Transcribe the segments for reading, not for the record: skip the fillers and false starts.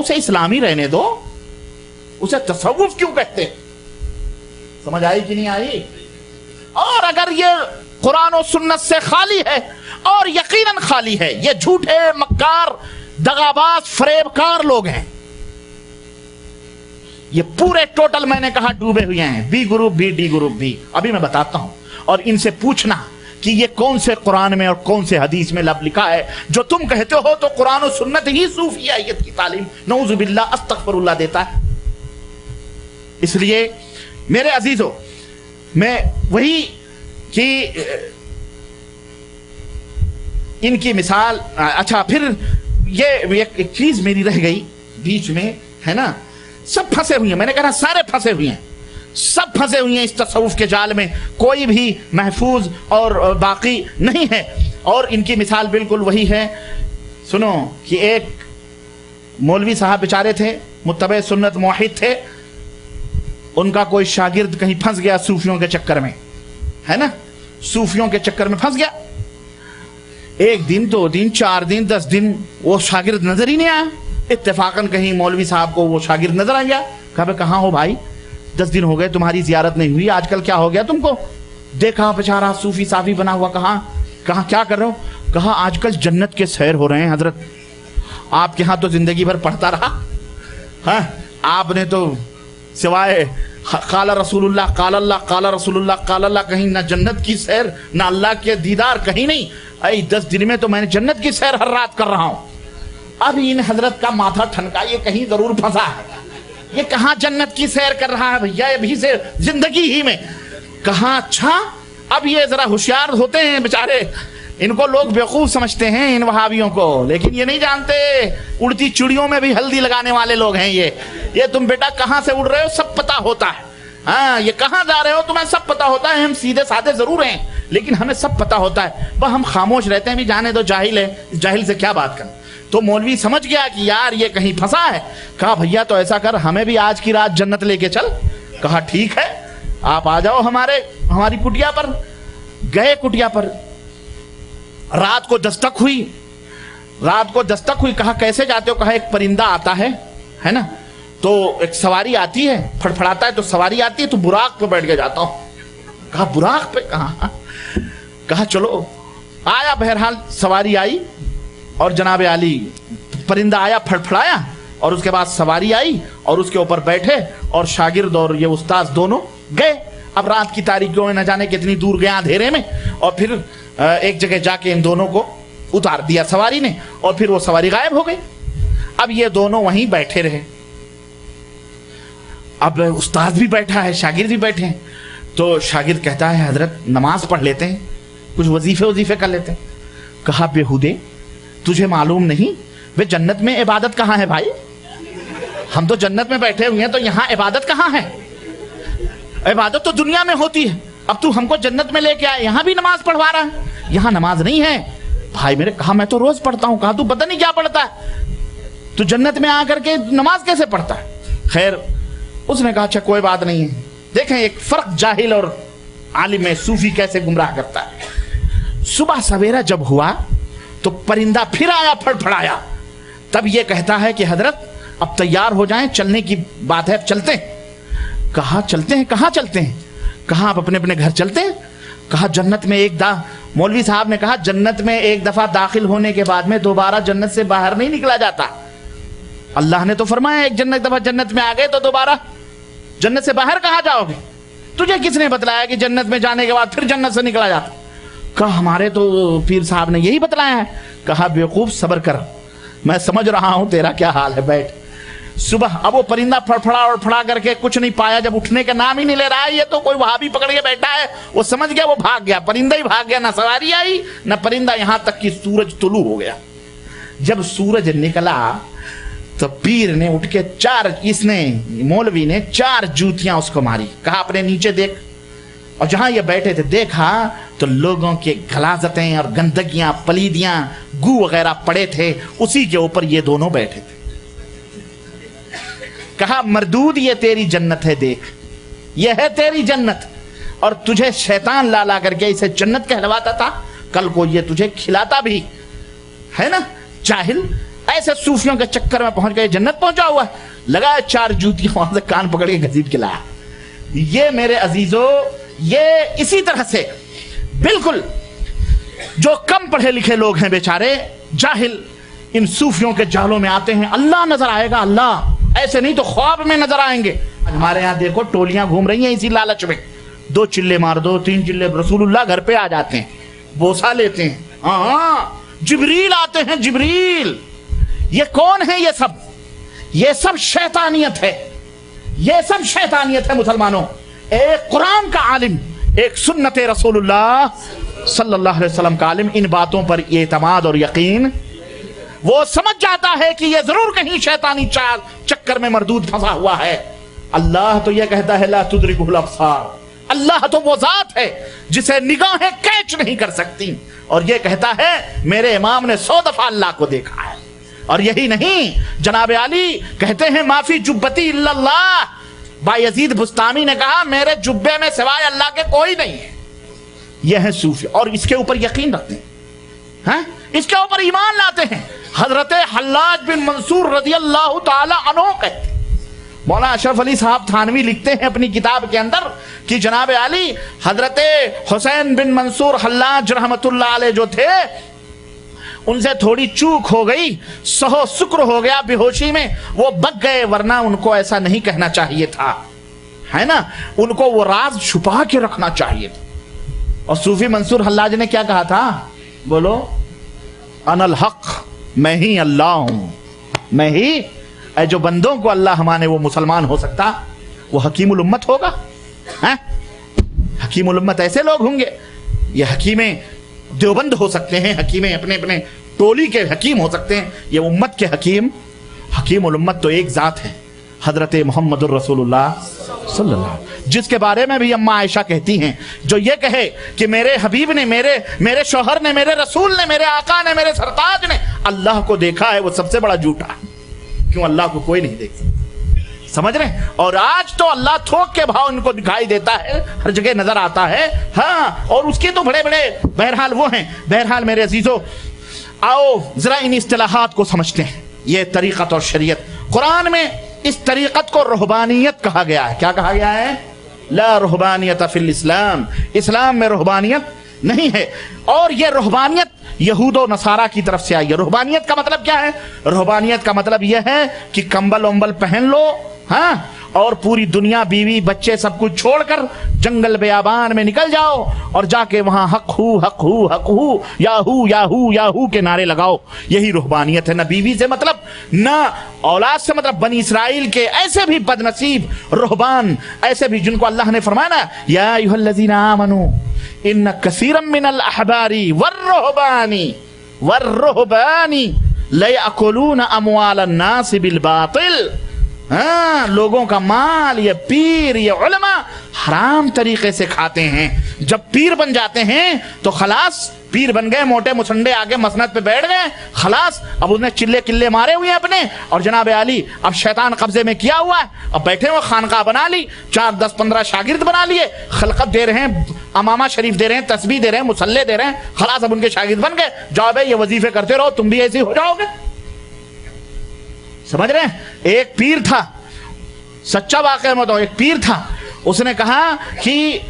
उसे इस्लामी रहने दो, उसे तसव्वुफ क्यों कहते? समझ आई कि नहीं आई? और अगर ये कुरान और सुन्नत से खाली है, और यकीनन खाली है, ये झूठे मक्कार दगाबाज फरेबकार लोग हैं, ये पूरे टोटल मैंने कहा डूबे हुए हैं, बी ग्रुप भी डी ग्रुप भी। अभी मैं बताता हूं, और इनसे पूछना कि ये कौन से कुरान में और कौन से हदीस में लब लिखा है जो तुम कहते हो तो कुरान और सुन्नत ही सूफियायत की तालीम नऊजुबिल्लाह अस्तगफिरुल्लाह देता है। इसलिए मेरे अजीजों, मैं वही कि इनकी मिसाल, अच्छा फिर ये एक चीज मेरी रह गई बीच में, है ना, सब फंसे हुए हैं, मैंने कहा सारे फंसे हुए हैं, सब फंसे हुए हैं इस तसव्वुफ के जाल में, कोई भी महफूज और बाकी नहीं है। और इनकी मिसाल बिल्कुल वही है। सुनो कि एक मौलवी साहब बेचारे थे, मुत्तबे सुन्नत मुवहिद थे, उनका कोई शागिर्द कहीं फंस गया सूफियों के चक्कर में, है ना, सूफियों के चक्कर में फंस गया। एक दिन, 2 दिन, 4 दिन, 10 दिन वो शागिर्द नजर ही नहीं आया। इत्तेफाकन कहीं मौलवी साहब को वो शागिर्द नजर आ गया। कहा कहाँ हो भाई, 10 दिन हो गए तुम्हारी जियारत नहीं हुई, आजकल क्या हो गया तुमको? देखा बेचारा सूफी साफी बना हुआ, कहाँ क्या कर रहे हो? कहा आजकल जन्नत के सैर हो रहे हैं हजरत, आपके यहाँ तो जिंदगी भर पढ़ता रहा, हाँ, आपने तो सिवाय काला रसूलुल्लाह काला अल्लाह काला रसूलुल्लाह काला अल्लाह, कहीं ना जन्नत की सैर ना अल्लाह के दीदार, कहीं नहीं। आई 10 दिन में तो मैंने जन्नत की सैर हर रात कर रहा हूं। अब इन हजरत का माथा ठनका, ये कहीं जरूर फंसा है, ये कहाँ जन्नत की सैर कर रहा है भैया, अभी से जिंदगी ही में। कहा अच्छा, अब ये जरा होशियार होते हैं बेचारे, इनको लोग बेवकूफ समझते हैं इन वहाबियों को, लेकिन ये नहीं जानते उड़ती चिड़ियों में भी हल्दी लगाने वाले लोग हैं ये तुम बेटा कहां से उड़ रहे हो सब पता होता है, हाँ, ये कहां जा रहे हो तुम्हें सब पता होता है। हम सीधे साधे जरूर हैं लेकिन हमें सब पता होता है, वह हम खामोश रहते हैं, भी जाने दो, जाहिल है, जाहिल से क्या बात करना। तो मौलवी समझ गया कि यार ये कहीं फंसा है। कहा भैया तो ऐसा कर, हमें भी आज की रात जन्नत लेके चल। कहा ठीक है, आप आ जाओ हमारी कुटिया पर। गए कुटिया पर, रात को दस्तक हुई। कहा कैसे जाते हो? कहा एक परिंदा आता है ना, तो एक सवारी आती है, फड़फड़ाता है तो सवारी आती है, तो बुराक पे बैठ के जाता हूं। कहा बुराक पे? कहा चलो। आया, बहरहाल सवारी आई और जनाब आली परिंदा आया, फड़फड़ाया, और उसके बाद सवारी आई और उसके ऊपर बैठे, और शागिर्द और ये उस्ताद दोनों गए। अब रात की तारीकियों में न जाने कितनी दूर गए अंधेरे में, और फिर एक जगह जाके इन दोनों को उतार दिया सवारी ने, और फिर वो सवारी गायब हो गई। अब ये दोनों वहीं बैठे रहे। अब उस्ताद भी बैठा है, शागिर्द भी बैठे हैं। तो शागिर्द कहता है हजरत नमाज पढ़ लेते हैं, कुछ वजीफे कर लेते हैं। कहा बेहुदे, तुझे मालूम नहीं वे जन्नत में इबादत कहाँ है भाई? हम तो जन्नत में बैठे हुए हैं, तो यहाँ इबादत कहाँ है? इबादत तो दुनिया में होती है, अब तू हमको जन्नत में लेके आया, यहाँ भी नमाज पढ़वा रहा है? यहाँ नमाज नहीं है भाई मेरे। कहा मैं तो रोज पढ़ता हूँ। कहा तू पता नहीं क्या पढ़ता है, तू जन्नत में आकर के नमाज कैसे पढ़ता है? खैर उसने कहा अच्छा कोई बात नहीं है। देखें एक फर्क जाहिल और आलिम में सूफी कैसे गुमराह करता है। सुबह सवेरा जब हुआ तो परिंदा फिर आया, फड़फड़ाया। तब ये कहता है कि हजरत अब तैयार हो जाएं, चलने की बात है, चलते हैं। कहा चलते हैं? कहाँ चलते हैं? कहा आप अपने अपने घर चलते हैं। कहा जन्नत में मौलवी साहब ने कहा जन्नत में एक दफा दाखिल होने के बाद में दोबारा जन्नत से बाहर नहीं निकला जाता। अल्लाह ने तो फरमाया एक दफा जन्नत में आ गए तो दोबारा जन्नत से बाहर कहाँ जाओगे? तुझे किसने बतलाया कि जन्नत में जाने के बाद फिर जन्नत से निकला जाता? कहा हमारे तो पीर साहब ने यही बतलाया है। कहा बेवकूफ सब्र कर, मैं समझ रहा हूं तेरा क्या हाल है, बैठ। सुबह अब वो परिंदा फड़फड़ा करके कुछ नहीं पाया, जब उठने का नाम ही नहीं ले रहा है, ये तो कोई वहां भी पकड़ के बैठा है। वो समझ गया, वो भाग गया, परिंदा ही भाग गया, ना सवारी आई ना परिंदा, यहां तक कि सूरज तुलू हो गया। जब सूरज निकला तो पीर ने उठ के मौलवी ने 4 जूतियां उसको मारी। कहा अपने नीचे देख, और जहां ये बैठे थे देखा तो लोगों के गलाजतें और गंदगियां, पलीदियां, गू वगैरह पड़े थे, उसी के ऊपर ये दोनों बैठे थे। कहा मरदूद ये तेरी जन्नत है, देख ये है तेरी जन्नत, और तुझे शैतान ला करके इसे जन्नत कहलवाता था, कल को ये तुझे खिलाता भी है ना। जाहिल ऐसे सूफियों के चक्कर में पहुंच गए, जन्नत पहुंचा हुआ, लगा 4 जूतियां वहां से कान पकड़ के घसीट के लाया। ये मेरे अजीजों, ये इसी तरह से बिल्कुल जो कम पढ़े लिखे लोग हैं बेचारे जाहिल, इन सूफियों के जालों में आते हैं। अल्लाह नजर आएगा, अल्लाह ऐसे नहीं तो ख्वाब में नजर आएंगे। हमारे यहाँ देखो टोलियां घूम रही हैं इसी लालच में, 2 चिल्ले मार दो, 3 चिल्ले, रसूलुल्लाह घर पे आ जाते हैं, बोसा लेते हैं। हाँ, जिब्रील आते हैं, जिब्रील। ये कौन है? ये सब शैतानियत है, ये सब शैतानियत है मुसलमानों। एक कुरान का आलिम, एक सुन्नत रसूलुल्लाह सल्लल्लाहु अलैहि वसल्लम का आलिम, इन बातों पर एतमाद और यकीन, वो समझ जाता है कि ये जरूर कहीं शैतानी चक्कर में मरदूद फंसा हुआ है। अल्लाह तो ये कहता है ला तुदरिकुल अब्सार, अल्लाह तो वो जात है जिसे निगाहें कैच नहीं कर सकती, और ये कहता है मेरे इमाम ने 100 दफा अल्लाह को देखा है। और यही नहीं, जनाब अली कहते हैं माफी जुब्बती इल्लल्लाह, बायजीद बुस्तामी ने कहा मेरे जुब्बे में सिवाय अल्लाह के कोई नहीं है। यह है सूफी, और इसके ऊपर यकीन रखते हैं, इसके ऊपर ईमान लाते हैं। हजरत हल्लाज बिन मंसूर रज़ियल्लाहु ताला अन्हु कहते, मौला अशरफ अली साहब थानवी लिखते हैं अपनी किताब के अंदर कि जनाब अली हजरत हुसैन बिन मंसूर हल्लाज रहमतुल्लाह अलैह जो थे, उनसे थोड़ी चूक हो गई, सहो शुक्र हो गया बेहोशी में, वो बच गए, वरना उनको ऐसा नहीं कहना चाहिए था, है ना, उनको वो राज छुपा के रखना चाहिए था। और सूफी मंसूर हल्लाज ने क्या कहा था? बोलो, अनल हक, मैं ही अल्लाह हूं, मैं ही। जो बंदों को अल्लाह माने वो मुसलमान हो सकता, वो हकीमुल उम्मत होगा? हैं? हकीमुल उम्मत ऐसे लोग होंगे, ये हकीमे देवबंद हो सकते हैं, हकीमे अपने अपने टोली के हकीम हो सकते हैं, ये उम्मत के हकीम, हकीमुल उम्मत तो एक जात है, हजरत मोहम्मदुर रसूलुल्लाह सल्लल्लाहु, जिसके बारे में भी अम्मा आयशा कहती हैं, जो ये कहे कि मेरे हबीब ने, मेरे शौहर ने, मेरे रसूल ने, मेरे आका ने, मेरे सरताज ने अल्लाह को देखा है, वो सबसे बड़ा झूठा है। क्यों? अल्लाह को कोई नहीं देख सकता, समझ रहे हैं? और आज तो अल्लाह थोक के भाव इनको दिखाई देता है, हर जगह नजर आता है। हाँ, और उसके तो बड़े बड़े बहरहाल वो हैं। बहरहाल मेरे अजीजों, आओ जरा इन इस्तिलाहात को समझते हैं। ये तरीक़त और शरीयत, कुरान में इस तरीक़त को रुहबानियत कहा गया है। क्या कहा गया है? ला रुहबानियत फिल इस्लाम, इस्लाम में रुहबानियत नहीं है। और ये रुहबानियत यहूद और नसारा की तरफ से आई है। रुहबानियत का मतलब क्या है? रुहबानियत का मतलब यह है कि कंबल उम्बल पहन लो, हाँ, और पूरी दुनिया, बीवी बच्चे सब कुछ छोड़कर जंगल बेयाबान में निकल जाओ और जाके वहां हक हू हक हू हक हू याहू याहू याहू के नारे लगाओ। यही रुहबानियत है। ना बीवी से मतलब, ना औलाद से मतलब। बनी इसराइल के ऐसे भी बदनसीब रुहबान, ऐसे भी जिनको अल्लाह ने फरमाया ना, या अय्युहल्लज़ीना आमनू इन्न कसीरम मिनल अहबारी वर्रुहबानी लयअकुलूना अमवालन नास बिल बातिल। हाँ, लोगों का माल ये पीर, ये उलमा हराम तरीके से खाते हैं। जब पीर बन जाते हैं तो खलास, पीर बन गए, मोटे मुसंडे आगे मसनद पे बैठ गए, खलास, अब उसने चिल्ले किल्ले मारे हुए हैं अपने, और जनाब आली अब शैतान कब्जे में किया हुआ है, अब बैठे हुए खानका बना ली, 4, 10, 15 शागिर्द बना लिए, खलकत दे रहे हैं, अमामा शरीफ दे रहे हैं, तस्बीह दे रहे हैं, मुसल्ले दे रहे हैं, खलास अब उनके शागिर्द बन गए। जाओ भाई ये वजीफे करते रहो, तुम भी ऐसे हो जाओगे। समझ रहे हैं? एक पीर था, सच्चा वाकया में, तो एक पीर था, उसने कहा कि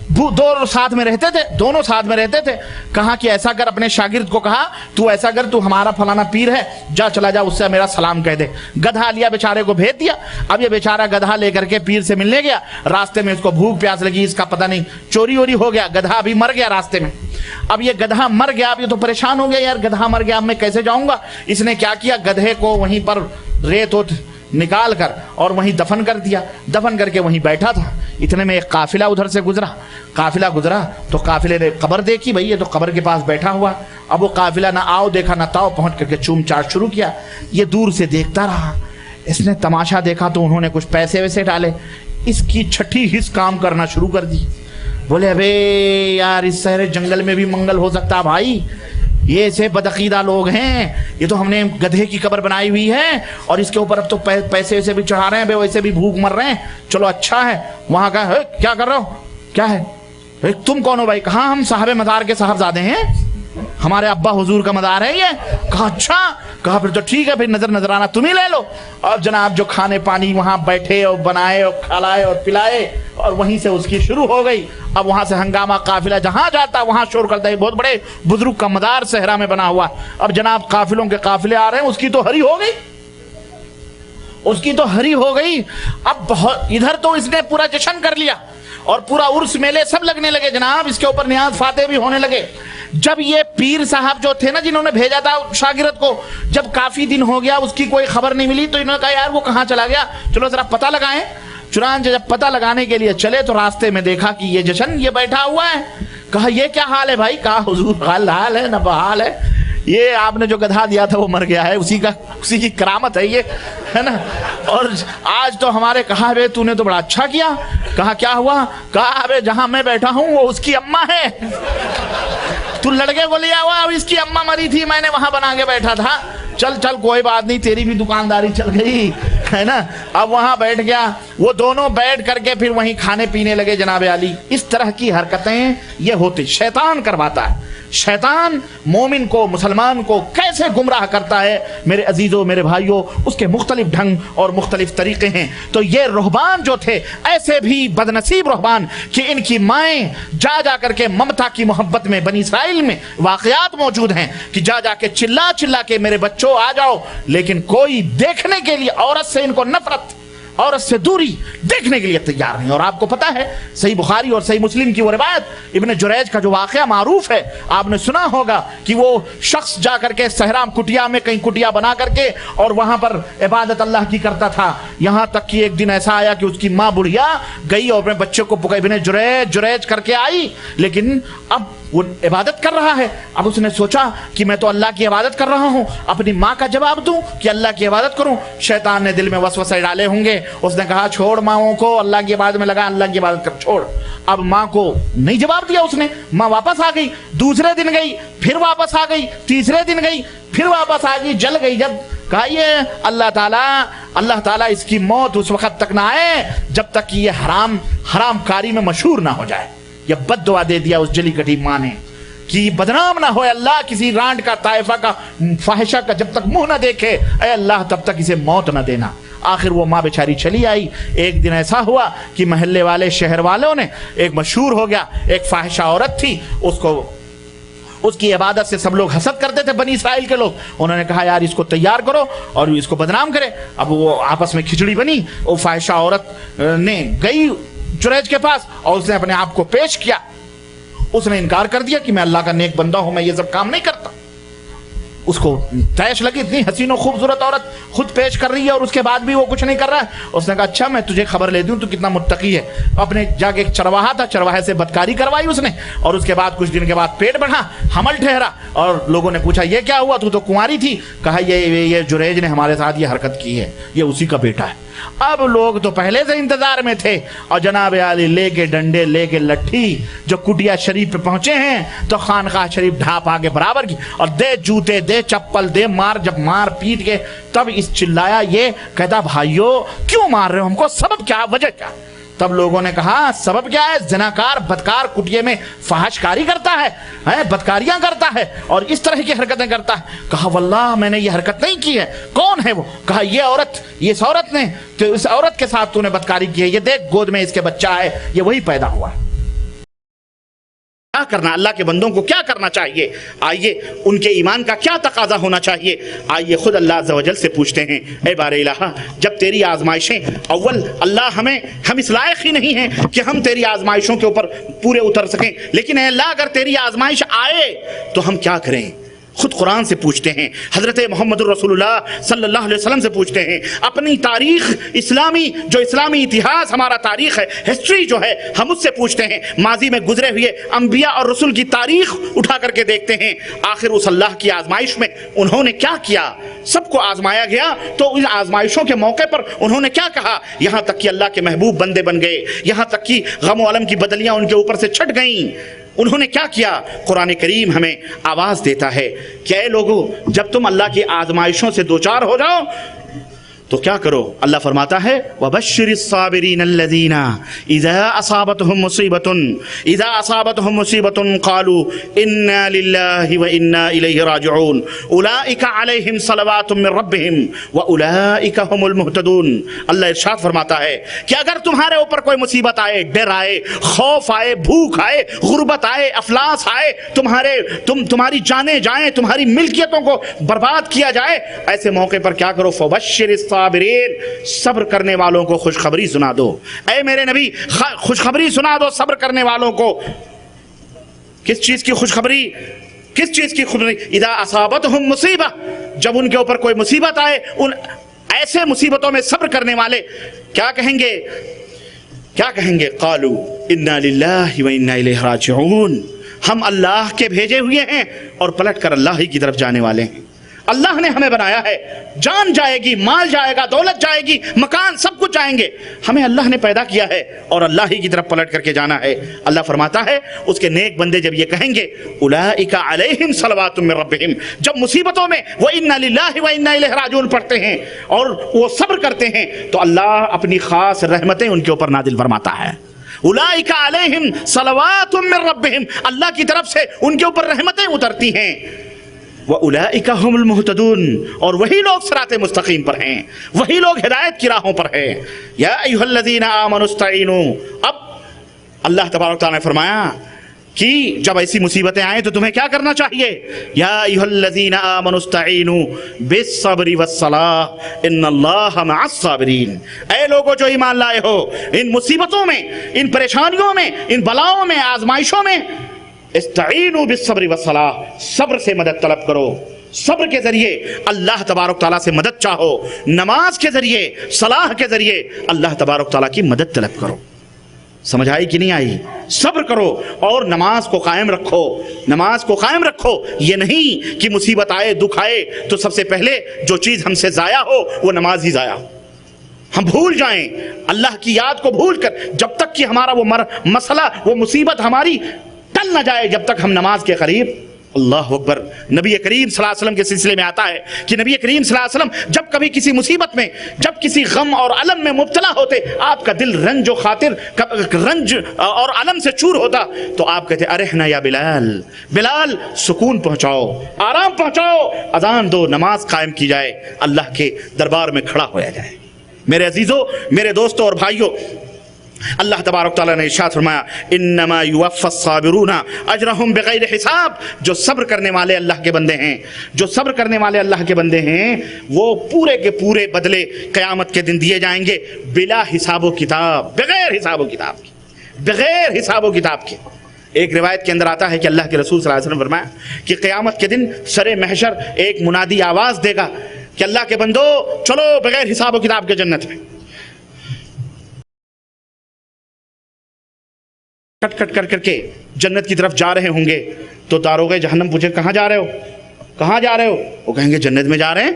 दोनों साथ में रहते थे, कहा कि ऐसा कर, अपने शागिर्द को कहा तू ऐसा कर, तू हमारा फलाना पीर है, जा चला जा, उससे मेरा सलाम कह दे। गधा लिया, बेचारे को भेज दिया। अब ये बेचारा गधा लेकर के पीर से मिलने गया, रास्ते में उसको भूख प्यास लगी, इसका पता नहीं चोरी वोरी हो गया, गधा अभी मर गया रास्ते में। अब ये गधा मर गया, अब ये तो परेशान हो गया, यार गधा मर गया, अब मैं कैसे जाऊंगा। इसने क्या किया, गधे को वहीं पर रेत निकाल कर और वहीं दफन कर दिया। दफन करके वहीं बैठा था। इतने में एक काफिला उधर से गुजरा, काफिला गुजरा तो काफिले ने कब्र देखी, भाई ये तो कब्र के पास बैठा हुआ। अब वो काफिला ना आओ देखा ना ताओ, पहुंच करके चूम चाट शुरू किया। ये दूर से देखता रहा, इसने तमाशा देखा तो उन्होंने कुछ पैसे वैसे डाले, इसकी छठी हिस्स काम करना शुरू कर दी। बोले अबे यार, इस सारे जंगल में भी मंगल हो सकता भाई, ये ऐसे बदअकीदा लोग हैं, ये तो हमने गधे की कब्र बनाई हुई है और इसके ऊपर अब तो पैसे वैसे भी चढ़ा रहे हैं, वैसे भी भूख मर रहे हैं, चलो अच्छा है। वहां का है, क्या कर रहे हो, क्या है, तुम कौन हो भाई? कहाँ हम साहब मज़ार के साहबजादे हैं। ہمارے ابا حضور کا مزار ہے یہ؟ کہا اچھا، کہا پھر تو ٹھیک ہے، پھر نظر نظرانہ تم ہی لے لو۔ اور جناب جو کھانے پانی وہاں بیٹھے اور بنائے اور کھلائے اور پلائے، اور وہیں سے اس کی شروع ہو گئی۔ اب وہاں سے ہنگامہ، قافلہ جہاں جاتا وہاں شور کرتا ہے، بہت بڑے بزرگ کا مزار صحرا میں بنا ہوا۔ اب جناب قافلوں کے قافلے آ رہے ہیں، اس کی تو ہری ہو گئی، اس کی تو ہری ہو گئی۔ اب ادھر تو اس نے پورا جشن کر لیا اور پورا عرس میلے سب لگنے لگے جناب، اس کے اوپر نیاز فاتح بھی ہونے لگے۔ جب یہ پیر صاحب جو تھے نا، جنہوں نے بھیجا تھا شاگرد کو، جب کافی دن ہو گیا اس کی کوئی خبر نہیں ملی، تو انہوں نے کہا یار وہ کہاں چلا گیا، چلو ذرا پتہ لگائیں۔ چنانچہ جب پتہ لگانے کے لیے چلے تو راستے میں دیکھا کہ یہ جشن یہ بیٹھا ہوا ہے۔ کہا یہ کیا حال ہے بھائی؟ کہا حضور حال ہے نہ بحال ہے، یہ آپ نے جو گدھا دیا تھا وہ مر گیا ہے، اسی کی کرامت ہے یہ، ہے نا۔ اور آج تو ہمارے کہا بے تو نے تو بڑا اچھا کیا۔ کہا کیا ہوا؟ کہا بے جہاں میں بیٹھا ہوں وہ اس کی اماں ہے، تو لڑکے کو لیا ہوا، اب اس کی اماں مری تھی، میں نے وہاں بنا کے بیٹھا تھا، چل چل کوئی بات نہیں، تیری بھی دکانداری چل گئی، ہے نا۔ اب وہاں بیٹھ گیا، وہ دونوں بیٹھ کر کے پھر وہیں کھانے پینے لگے جناب علی۔ اس طرح کی حرکتیں یہ ہوتی، شیطان کرواتا ہے۔ شیطان مومن کو، مسلمان کو کیسے گمراہ کرتا ہے میرے عزیزوں، میرے بھائیوں، اس کے مختلف ڈھنگ اور مختلف طریقے ہیں۔ تو یہ رہبان جو تھے، ایسے بھی بدنصیب رہبان کہ ان کی مائیں جا جا کر کے ممتا کی محبت میں، بنی اسرائیل میں واقعات موجود ہیں کہ جا جا کے چلا چلا کے میرے بچوں آ جاؤ، لیکن کوئی دیکھنے کے لیے عورت سے ان کو نفرت، عورت سے دوری، دیکھنے کے لیے تیار نہیں۔ اور آپ کو پتا ہے صحیح بخاری اور صحیح مسلم کی وہ روایت، ابن جریج کا جو واقعہ معروف ہے، آپ نے سنا ہوگا کہ وہ شخص جا کر کے صحرا کٹیا میں کہیں کٹیا بنا کر کے اور وہاں پر عبادت اللہ کی کرتا تھا، یہاں تک کہ ایک دن ایسا آیا کہ اس کی ماں بڑھیا گئی اور اپنے بچے کو پکڑ ابن جریج جریج کر کے آئی، لیکن اب وہ عبادت کر رہا ہے۔ اب اس نے سوچا کہ میں تو اللہ کی عبادت کر رہا ہوں، اپنی ماں کا جواب دوں کہ اللہ کی عبادت کروں؟ شیطان نے دل میں وسوسے ڈالے ہوں گے، اس نے کہا چھوڑ ماؤں کو، اللہ کی عبادت میں لگا، اللہ کی عبادت کر، چھوڑ۔ اب ماں کو نہیں جواب دیا اس نے، ماں واپس آ گئی، دوسرے دن گئی، پھر واپس آ گئی، تیسرے دن گئی، پھر واپس آ گئی، جل گئی۔ جب کہا یہ اللہ تعالیٰ اس کی موت اس وقت تک نہ آئے جب تک کہ یہ حرام کاری میں مشہور نہ ہو جائے۔ یہ بد دعا دے دیا اس جلی کٹی ماں نے کہ بدنام نہ ہوئے اللہ کسی رانڈ کا، طائفہ کا، فاحشہ کا، جب تک منہ نہ دیکھے اے اللہ تب تک اسے موت نہ دینا۔ آخر وہ ماں بیچاری چلی آئی۔ ایک دن ایسا ہوا کہ محلے والے، شہر والوں نے، ایک مشہور ہو گیا، ایک فاحشہ عورت تھی، اس کی عبادت سے سب لوگ حسد کرتے تھے بنی اسرائیل کے لوگ، انہوں نے کہا یار اس کو تیار کرو اور اس کو بدنام کرے۔ اب وہ آپس میں کھچڑی بنی، وہ فاحشہ عورت نے گئی جریج کے پاس اور اس نے اپنے آپ کو پیش کیا، اس نے انکار کر دیا کہ میں اللہ کا نیک بندہ ہوں، میں یہ سب کام نہیں کرتا۔ اس کو تیش لگی، اتنی حسین و خوبصورت عورت خود پیش کر رہی ہے اور اس کے بعد بھی وہ کچھ نہیں کر رہا ہے۔ اس نے کہا اچھا میں تجھے خبر لے دوں تو کتنا متقی ہے۔ اپنے جا کے ایک چرواہا تھا، چرواہے سے بدکاری کروائی اس نے، اور اس کے بعد کچھ دن کے بعد پیٹ بڑھا، حمل ٹھہرا، اور لوگوں نے پوچھا یہ کیا ہوا، تو کنواری تھی؟ کہا یہ جریج نے ہمارے ساتھ یہ حرکت کی ہے، یہ اسی کا بیٹا ہے۔ اب لوگ تو پہلے سے انتظار میں تھے، اور جناب علی لے کے ڈنڈے، لے کے لٹھی جو کٹیا شریف پہ پہنچے ہیں تو خانقاہ شریف ڈھاپ آگے برابر کی، اور دے جوتے، دے چپل، دے مار۔ جب مار پیٹ کے تب اس چلایا، یہ کہتا بھائیو کیوں مار رہے ہو ہم کو، سبب کیا، وجہ کیا؟ تب لوگوں نے کہا سبب کیا ہے، زناکار بدکار کٹیے میں فحش کاری کرتا ہے، بدکاریاں کرتا ہے اور اس طرح کی حرکتیں کرتا ہے۔ کہا واللہ میں نے یہ حرکت نہیں کی ہے۔ کون ہے وہ؟ کہا یہ عورت، اس عورت نے، تو اس عورت کے ساتھ تو نے بدکاری کی ہے، یہ دیکھ گود میں اس کے بچہ ہے، یہ وہی پیدا ہوا ہے۔ کیا کرنا، اللہ کے بندوں کو کیا کرنا چاہیے؟ آئیے ان کے ایمان کا کیا تقاضا ہونا چاہیے؟ آئیے خود اللہ عز و جل سے پوچھتے ہیں، اے بار الہ جب تیری آزمائشیں، اول اللہ ہم اس لائق ہی نہیں ہیں کہ ہم تیری آزمائشوں کے اوپر پورے اتر سکیں، لیکن اے اللہ اگر تیری آزمائش آئے تو ہم کیا کریں؟ خود قرآن سے پوچھتے ہیں، حضرت محمد الرسول اللہ صلی اللہ علیہ وسلم سے پوچھتے ہیں، اپنی تاریخ اسلامی، جو اسلامی اتہاس ہمارا تاریخ ہے، ہسٹری جو ہے، ہم اس سے پوچھتے ہیں، ماضی میں گزرے ہوئے انبیاء اور رسول کی تاریخ اٹھا کر کے دیکھتے ہیں، آخر اس اللہ کی آزمائش میں انہوں نے کیا کیا؟ سب کو آزمایا گیا تو ان آزمائشوں کے موقع پر انہوں نے کیا کہا؟ یہاں تک کہ اللہ کے محبوب بندے بن گئے، یہاں تک کہ غم و علم کی بدلیاں ان کے اوپر سے چھٹ گئیں۔ انہوں نے کیا کیا؟ قرآن کریم ہمیں آواز دیتا ہے کہ اے لوگو جب تم اللہ کی آزمائشوں سے دوچار ہو جاؤ तो क्या करो? अल्लाह फरमाता है वबश्शिरिस साबिरीन अल्लज़ीना इज़ा असाबतहुम मुसीबतुन क़ालू इन्ना लिल्लाहि व इन्ना इलैहि राजिऊन उलाइका अलैहिम सलवातुम मिन रब्बिहिम व उलाइका हुमुल मुहतदून। अल्लाह इरशाद फरमाता है कि अगर तुम्हारे ऊपर कोई मुसीबत आए, डर आए, खौफ आए, भूख आए, गुर्बत आए, अफलास आए, तुम्हारी जानें जाएं, तुम्हारी मिल्कियतों को बर्बाद किया जाए, ऐसे मौके पर क्या करो? फबश्शिरिस साबिरीन, सब्र करने वालों को खुशखबरी सुना दो। ऐ मेरे नबी, खुशखबरी सुना दो सब्र करने वालों को। किस चीज की खुशखबरी? किस चीज की खुशखबरी? इदा असाबतहुम मुसीबा, जब उनके ऊपर कोई मुसीबत आए, उन ऐसे मुसीबतों में सब्र करने वाले क्या कहेंगे? क्या कहेंगे? कालू इन्ना लिल्लाहि व इन्ना इलैहि राजिऊन, हम अल्लाह के भेजे हुए हैं और पलट कर अल्लाह ही की तरफ जाने वाले हैं। अल्लाह ने हमें बनाया है, जान जाएगी, माल जाएगा, दौलत जाएगी, मकान सब कुछ जाएंगे, हमें अल्लाह ने पैदा किया है और अल्लाह ही की तरफ पलट करके जाना है। अल्लाह फरमाता है उसके नेक बंदे जब ये कहेंगे उलाइका अलैहिम सलवातुम मिन रब्बिहिम, जब मुसीबतों में वो इन्ना लिल्लाहि व इन्ना इलैहि राजिऊन पढ़ते हैं और वो सब्र करते हैं, तो अल्लाह अपनी खास रहमतें उनके ऊपर नाजिल फरमाता है। उलाइका अलैहिम सलवातुम मिन रब्बिहिम, अल्लाह की तरफ से उनके ऊपर रहमतें उतरती हैं। व उलाइका हुमुल मुहतदून, और वही लोग सिराते मुस्तकीम पर हैं, वही लोग हिदायत की राहों पर हैं। या अय्युहल्लज़ीना आमनुस्तईनू, अब अल्लाह तबारक तआला ने फरमाया कि जब ऐसी मुसीबतें आए तो तुम्हें क्या करना चाहिए? या अय्युहल्लज़ीना आमनुस्तईनू बिस्सब्रि वस्सलाह इन्नल्लाहा मअस्साबिरीन, ऐ लोगों जो ईमान लाए हो, इन मुसीबतों में, इन परेशानियों में, इन बलाओं में, आजमाइशों में इस्तईनू बिस्सब्रि वस्सलाह, सब्र से मदद तलब करो। सब्र के जरिए अल्लाह तबारक तआला से मदद चाहो, नमाज के जरिए, सलाह के जरिए अल्लाह तबारक तआला की मदद तलब करो। समझ आई कि नहीं आई? सब्र करो और नमाज को कायम रखो, नमाज को कायम रखो। ये नहीं कि मुसीबत आए, दुख आए तो सबसे पहले जो चीज हमसे जाया हो वो नमाज ही जाया हो, हम भूल जाएं अल्लाह की याद को भूल कर, जब तक कि हमारा वो मसला, वो मुसीबत हमारी टल न जाए, जब तक हम नमाज के करीब। अल्लाह अकबर। नबी करीम सल्लल्लाहु अलैहि वसल्लम के सिलसिले में आता है कि नबी करीम सल्लल्लाहु अलैहि वसल्लम जब कभी किसी मुसीबत में, जब किसी गम और अलम में मुब्तला होते, आपका दिल रंज और खातिर, रंज और अलम से चूर होता, तो आप कहते अरहना या बिलाल, बिलाल सुकून पहुंचाओ, आराम पहुंचाओ, अजान दो, नमाज कायम की जाए, अल्लाह के दरबार में खड़ा होया जाए। मेरे अजीजों, मेरे दोस्तों और भाइयों, अल्लाह तबारक तआला ने इरशाद फरमाया इन्नमा युवफ़्फ़स साबिरूना अजरहुम बिग़ैरि हिसाब, जो सब्र करने वाले अल्लाह के बंदे हैं, जो सब्र करने वाले अल्लाह के बंदे हैं, वो पूरे के पूरे बदले क़यामत के दिन दिए जाएंगे बिला हिसाबो किताब, बगैर हिसाबो किताब के, बगैर हिसाबो किताब के। एक रिवायत के अंदर आता है कि अल्लाह के रसूल सल्लल्लाहु अलैहि वसल्लम फरमाया कि क़यामत के दिन सरे महशर एक मुनादी आवाज़ देगा कि अल्लाह के बंदो चलो बगैर हिसाबो किताब के जन्नत में। कट कट कर करके जन्नत की तरफ जा रहे होंगे तो दारोगे जहन्नम पूछे कहाँ जा रहे हो, कहाँ जा रहे हो? वो कहेंगे जन्नत में जा रहे हैं।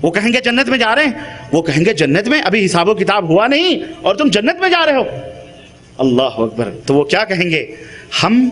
वो कहेंगे जन्नत में जा रहे हैं। वो कहेंगे जन्नत में अभी हिसाबो किताब हुआ नहीं और तुम जन्नत में जा रहे हो। अल्लाह अकबर। तो वो क्या कहेंगे? हम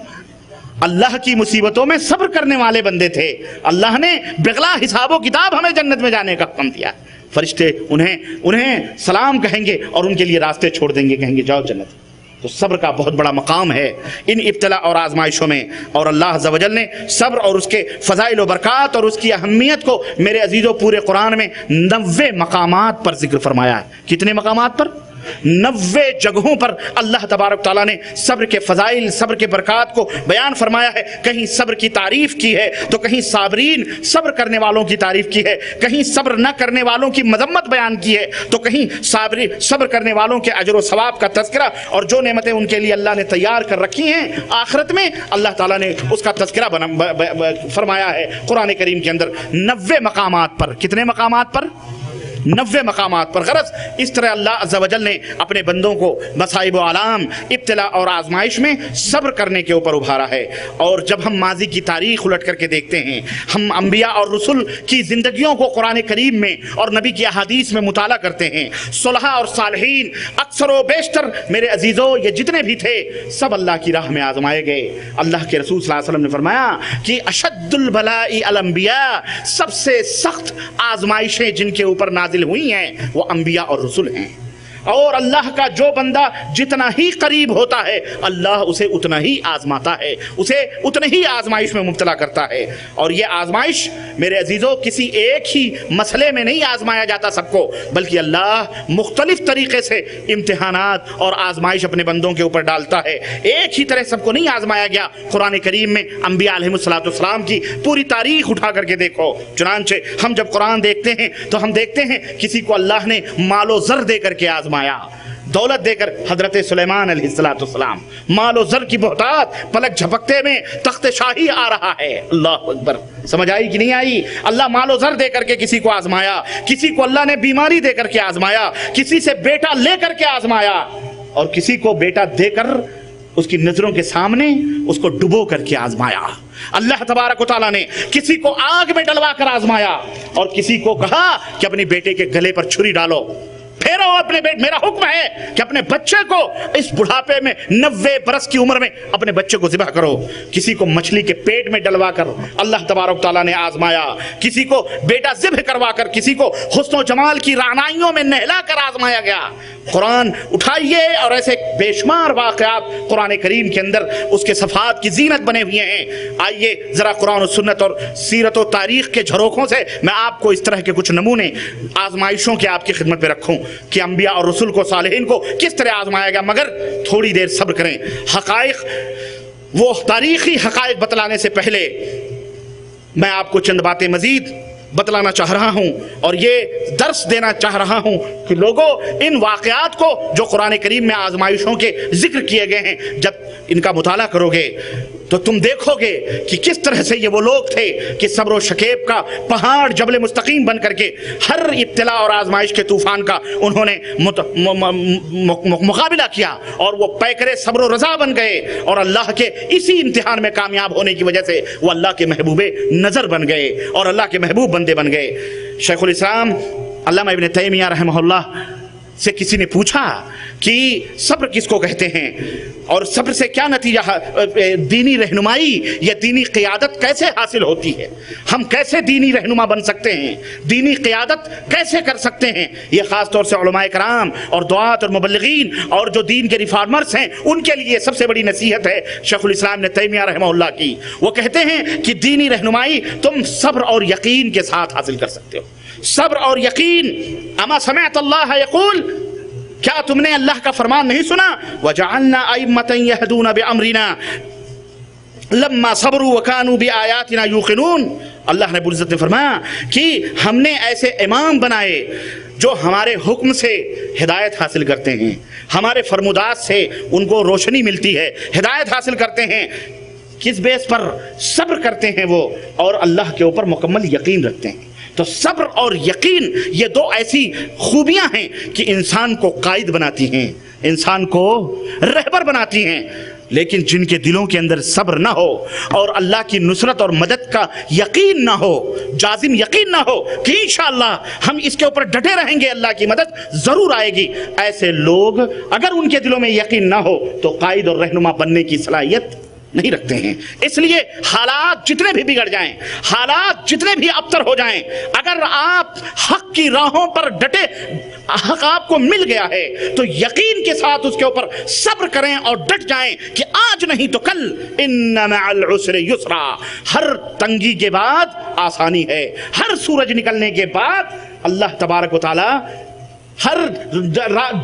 अल्लाह की मुसीबतों में सब्र करने वाले बंदे थे, अल्लाह ने बिगला हिसाबो किताब हमें जन्नत में जाने का हुक्म दिया। फरिश्ते उन्हें सलाम कहेंगे और उनके लिए रास्ते छोड़ देंगे, कहेंगे जाओ जन्नत। तो सब्र का बहुत बड़ा मकाम है इन इब्तला और आजमाइशों में, और अल्लाह अज़्ज़ व जल ने सब्र और उसके फ़ज़ाइल व बरक़ात और उसकी अहमियत को मेरे अजीज़ों पूरे कुरान में 90 मकामात पर जिक्र फरमाया है। कितने मकामात पर? 90 जगहों पर अल्लाह तबारक तआला ने सब्र के फ़ज़ाइल, सब्र के बरक़ात को बयान फरमाया है। कहीं सब्र की तारीफ़ की है तो कहीं साबरीन, सब्र करने वालों की तारीफ़ की है, कहीं सब्र न करने वालों की मज़म्मत बयान की है, तो कहीं सब्र करने वालों के अजर व सवाब का तज़किरा और जो नेमतें उनके लिए अल्लाह ने तैयार कर रखी हैं आखिरत में, अल्लाह ताला ने उसका तज़किरा फरमाया है कुरान करीम के अंदर 90 मकामात पर। कितने मकामात पर? 90 मकामात पर। गरज इस तरह अल्लाह अज़्ज़ व जल ने अपने बंदों को मसाइब व आलाम, इब्तिला और आजमाइश में सब्र करने के ऊपर उभारा है। और जब हम माजी की तारीख उलट करके देखते हैं, हम अम्बिया और रसूल की ज़िंदगियों को कुरान करीम में और नबी की अहादीस में मुताला करते हैं, सुलहा और सालहीन अक्सर व बेशतर मेरे अजीज़ों ये जितने भी थे सब अल्लाह की राह में आजमाए गए। अल्लाह के रसूल सल्लल्लाहु अलैहि वसल्लम ने फरमाया कि अशद्दुल बलाई अल अंबिया, सबसे सख्त आजमाइशें जिनके ऊपर नाज़िल नाजिल हुई हैं वो अंबिया और रसूल हैं। और अल्लाह का जो बंदा जितना ही करीब होता है अल्लाह उसे उतना ही आजमाता है, उसे उतने ही आजमाइश में मुब्तला करता है। और ये आजमाइश मेरे अजीज़ों किसी एक ही मसले में नहीं आजमाया जाता सबको, बल्कि अल्लाह मुख्तलिफ तरीके से इम्तिहानात और आजमाइश अपने बंदों के ऊपर डालता है। एक ही तरह सबको नहीं आजमाया गया। कुरान करीम में अंबिया अलैहिस्सलाम की पूरी तारीख उठा करके देखो। चुनांचे हम जब कुरान देखते हैं तो हम देखते हैं किसी को अल्लाह ने मालो ज़र दे करके आजमाया, दौलत देकर। हजरत सुलेमान अलैहिस्सलाम मालो ज़र की बहुतात, पलक झपकते में तख्त शाही आ रहा है। अल्लाह अकबर, समझ आई कि नहीं आई? अल्लाह मालो ज़र दे करके किसी को आजमाया, किसी को अल्लाह ने बीमारी दे करके आजमाया, किसी से बेटा ले करके आजमाया, और किसी को बेटा देकर उसकी नजरों के सामने उसको डुबो करके आजमाया। अल्लाह तबारक व तआला ने किसी को आग में डलवा कर आजमाया और किसी को कहा कि अपने बेटे के गले पर छुरी डालो, फेरो अपने बेटे, मेरा हुक्म है कि अपने बच्चे को इस बुढ़ापे में 90 बरस की उम्र में अपने बच्चे को ज़िबह करो। किसी को मछली के पेट में डलवा कर अल्लाह तबारक ताला ने आजमाया, किसी को बेटा ज़िबह करवा कर, किसी को हुस्न व जमाल की रानाइयों में नहला कर आजमाया गया। कुरान उठाइए और ऐसे बेशुमार वाक़यात कुरान करीम के अंदर उसके सफ़ात की जीनत बने हुए हैं। आइए ज़रा कुरान और सुन्नत और सीरत और तारीख़ के झरोखों से मैं आपको इस तरह के कुछ नमूने आजमाइशों के आपकी खिदमत में रखूँ कि अंबिया और रसूल को, सालिहीन को किस तरह आजमाया गया। मगर थोड़ी देर सब्र करें। हक़ाइक़, वो तारीख़ी हक़ाइक़ बतलाने से पहले मैं आपको चंद बातें मज़ीद बतलाना चाह रहा हूँ और ये दर्स देना चाह रहा हूँ कि लोगों, इन वाक़यात को जो कुरान करीम में आजमाइशों के जिक्र किए गए हैं, जब इनका मुताला करोगे तो तुम देखोगे कि किस तरह से ये वो लोग थे कि सब्र और शकेब का पहाड़ जबल मुस्तकीम बन करके हर इब्तिला और आजमाइश के तूफान का उन्होंने मुकाबला किया और वो पैकरे सब्र और रज़ा बन गए और अल्लाह के इसी इम्तिहान में कामयाब होने की वजह से वो अल्लाह के महबूबे नज़र बन गए और अल्लाह के महबूब बंदे बन गए। शेखुल इस्लाम अल्लामा इब्न तैमिया रहमहुल्लाह से किसी ने पूछा कि सब्र किसको कहते हैं और सब्र से क्या नतीजा, दीनी रहनुमाई या दीनी क़ियादत कैसे हासिल होती है, हम कैसे दीनी रहनुमा बन सकते हैं, दीनी क़ियादत कैसे कर सकते हैं। ये ख़ास तौर से उलमाए कराम और दुआत और मुबल्लिगीन और जो दीन के रिफॉर्मर्स हैं उनके लिए सबसे बड़ी नसीहत है शेखुल इस्लाम ने तैमिया रहमहुल्लाह की। वो कहते हैं कि दीनी रहनुमाई तुम सब्र और यकीन के साथ हासिल कर सकते हो। सब्र और यकीन। अमा समिअत अल्लाह यक़ूल, क्या तुमने अल्लाह का फरमान नहीं सुना? वजअलना अइम्मतन यहदूना बिअम्रिना लम्मा सबरू व कानू बिआयातिना यूक़िनून। अल्लाह ने बुल इज़्ज़त ने फरमाया कि हमने ऐसे इमाम बनाए जो हमारे हुक्म से हिदायत हासिल करते हैं, हमारे फरमुदात से उनको रोशनी मिलती है, हिदायत हासिल करते हैं। किस बेस पर? सब्र करते हैं वो और अल्लाह के ऊपर मुकम्मल यकीन रखते हैं। तो सब्र और यकीन ये दो ऐसी खूबियां हैं कि इंसान को कायद बनाती हैं, इंसान को रहबर बनाती हैं। लेकिन जिनके दिलों के अंदर सब्र ना हो और अल्लाह की नुसरत और मदद का यकीन ना हो, जाजिम यकीन ना हो कि इंशाअल्लाह हम इसके ऊपर डटे रहेंगे, अल्लाह की मदद जरूर आएगी, ऐसे लोग अगर उनके दिलों में यकीन ना हो तो कायद और रहनुमा बनने की सलाहियत नहीं रखते हैं। इसलिए हालात जितने भी बिगड़ जाएं, हालात जितने भी अबतर हो जाएं, अगर आप हक की राहों पर डटे, हक आपको मिल गया है तो यकीन के साथ उसके ऊपर सब्र करें और डट जाएं कि आज नहीं तो कल, इन्ना मअल उसरि युसरा। हर तंगी के बाद आसानी है, हर सूरज निकलने के बाद अल्लाह तबारक व तआला, हर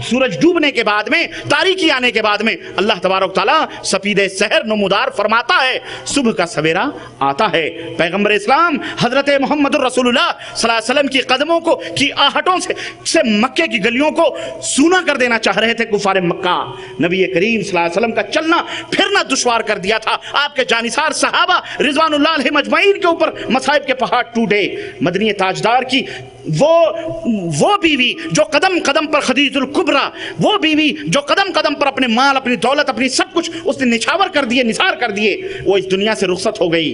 सूरज डूबने के बाद में, तारीकी आने के बाद में अल्लाह तबारक तआला सफीदे सहर नमूदार फरमाता है, सुबह का सवेरा आता है। पैगंबर इस्लाम हजरत मोहम्मद रसूलुल्लाह सल्लल्लाहु अलैहि वसल्लम की कदमों को की आहटों से मक्के की गलियों को सूना कर देना चाह रहे थे कुफार मक्का। नबी करीम सल्लल्लाहु अलैहि वसल्लम का चलना फिरना दुश्वार कर दिया था। आपके जानिसार सहाबा रिजवानुल्लाह अलैहिम अजमईन के ऊपर मसाइब के पहाड़ टूटे। मदनी ताजदार की वो बीवी जो कदम कदम पर खदीजुल कुबरा, वो बीवी जो कदम कदम पर अपने माल, अपनी दौलत, अपनी सब कुछ उसने निछावर कर दिए, निसार कर दिए, वो इस दुनिया से रुखसत हो गई,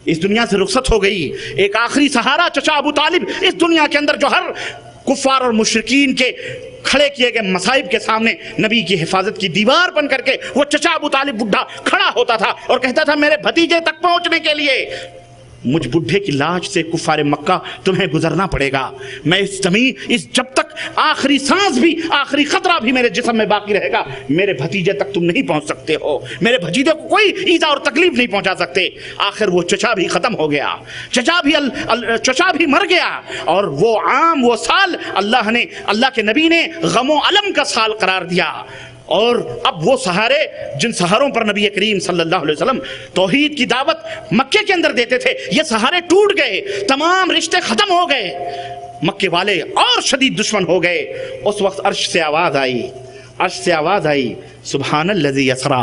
इस दुनिया से रुखसत हो गई। एक आखिरी सहारा चचा अबू तालिब इस दुनिया के अंदर जो हर कुफार और मुशरिकीन के खड़े किए गए मसाइब के सामने नबी की हिफाजत की दीवार बन करके वो चचा अबू तालिब बुढ़ा खड़ा होता था और कहता था मेरे भतीजे तक पहुंचने के लिए मुझ बुढ़े की लाज से कुफारे मक्का तुम्हें गुजरना पड़ेगा। मैं इस जमीन इस जब तक आखिरी सांस भी आखिरी खतरा भी मेरे जिस्म में बाकी रहेगा, मेरे भतीजे तक तुम नहीं पहुंच सकते हो, मेरे भतीजे को कोई ईजा और तकलीफ नहीं पहुंचा सकते। आखिर वो चचा भी खत्म हो गया, चचा भी मर गया, और वो आम वो साल अल्लाह के नबी ने गमो अलम का साल करार दिया। और अब वो सहारे जिन सहारों पर नबी करीम सल्लल्लाहु अलैहि वसल्लम तौहीद की दावत मक्के के अंदर देते थे, ये सहारे टूट गए, तमाम रिश्ते खत्म हो गए, मक्के वाले और शदीद दुश्मन हो गए। उस वक्त अर्श से आवाज आई सुब्हानल्लज़ी यसरा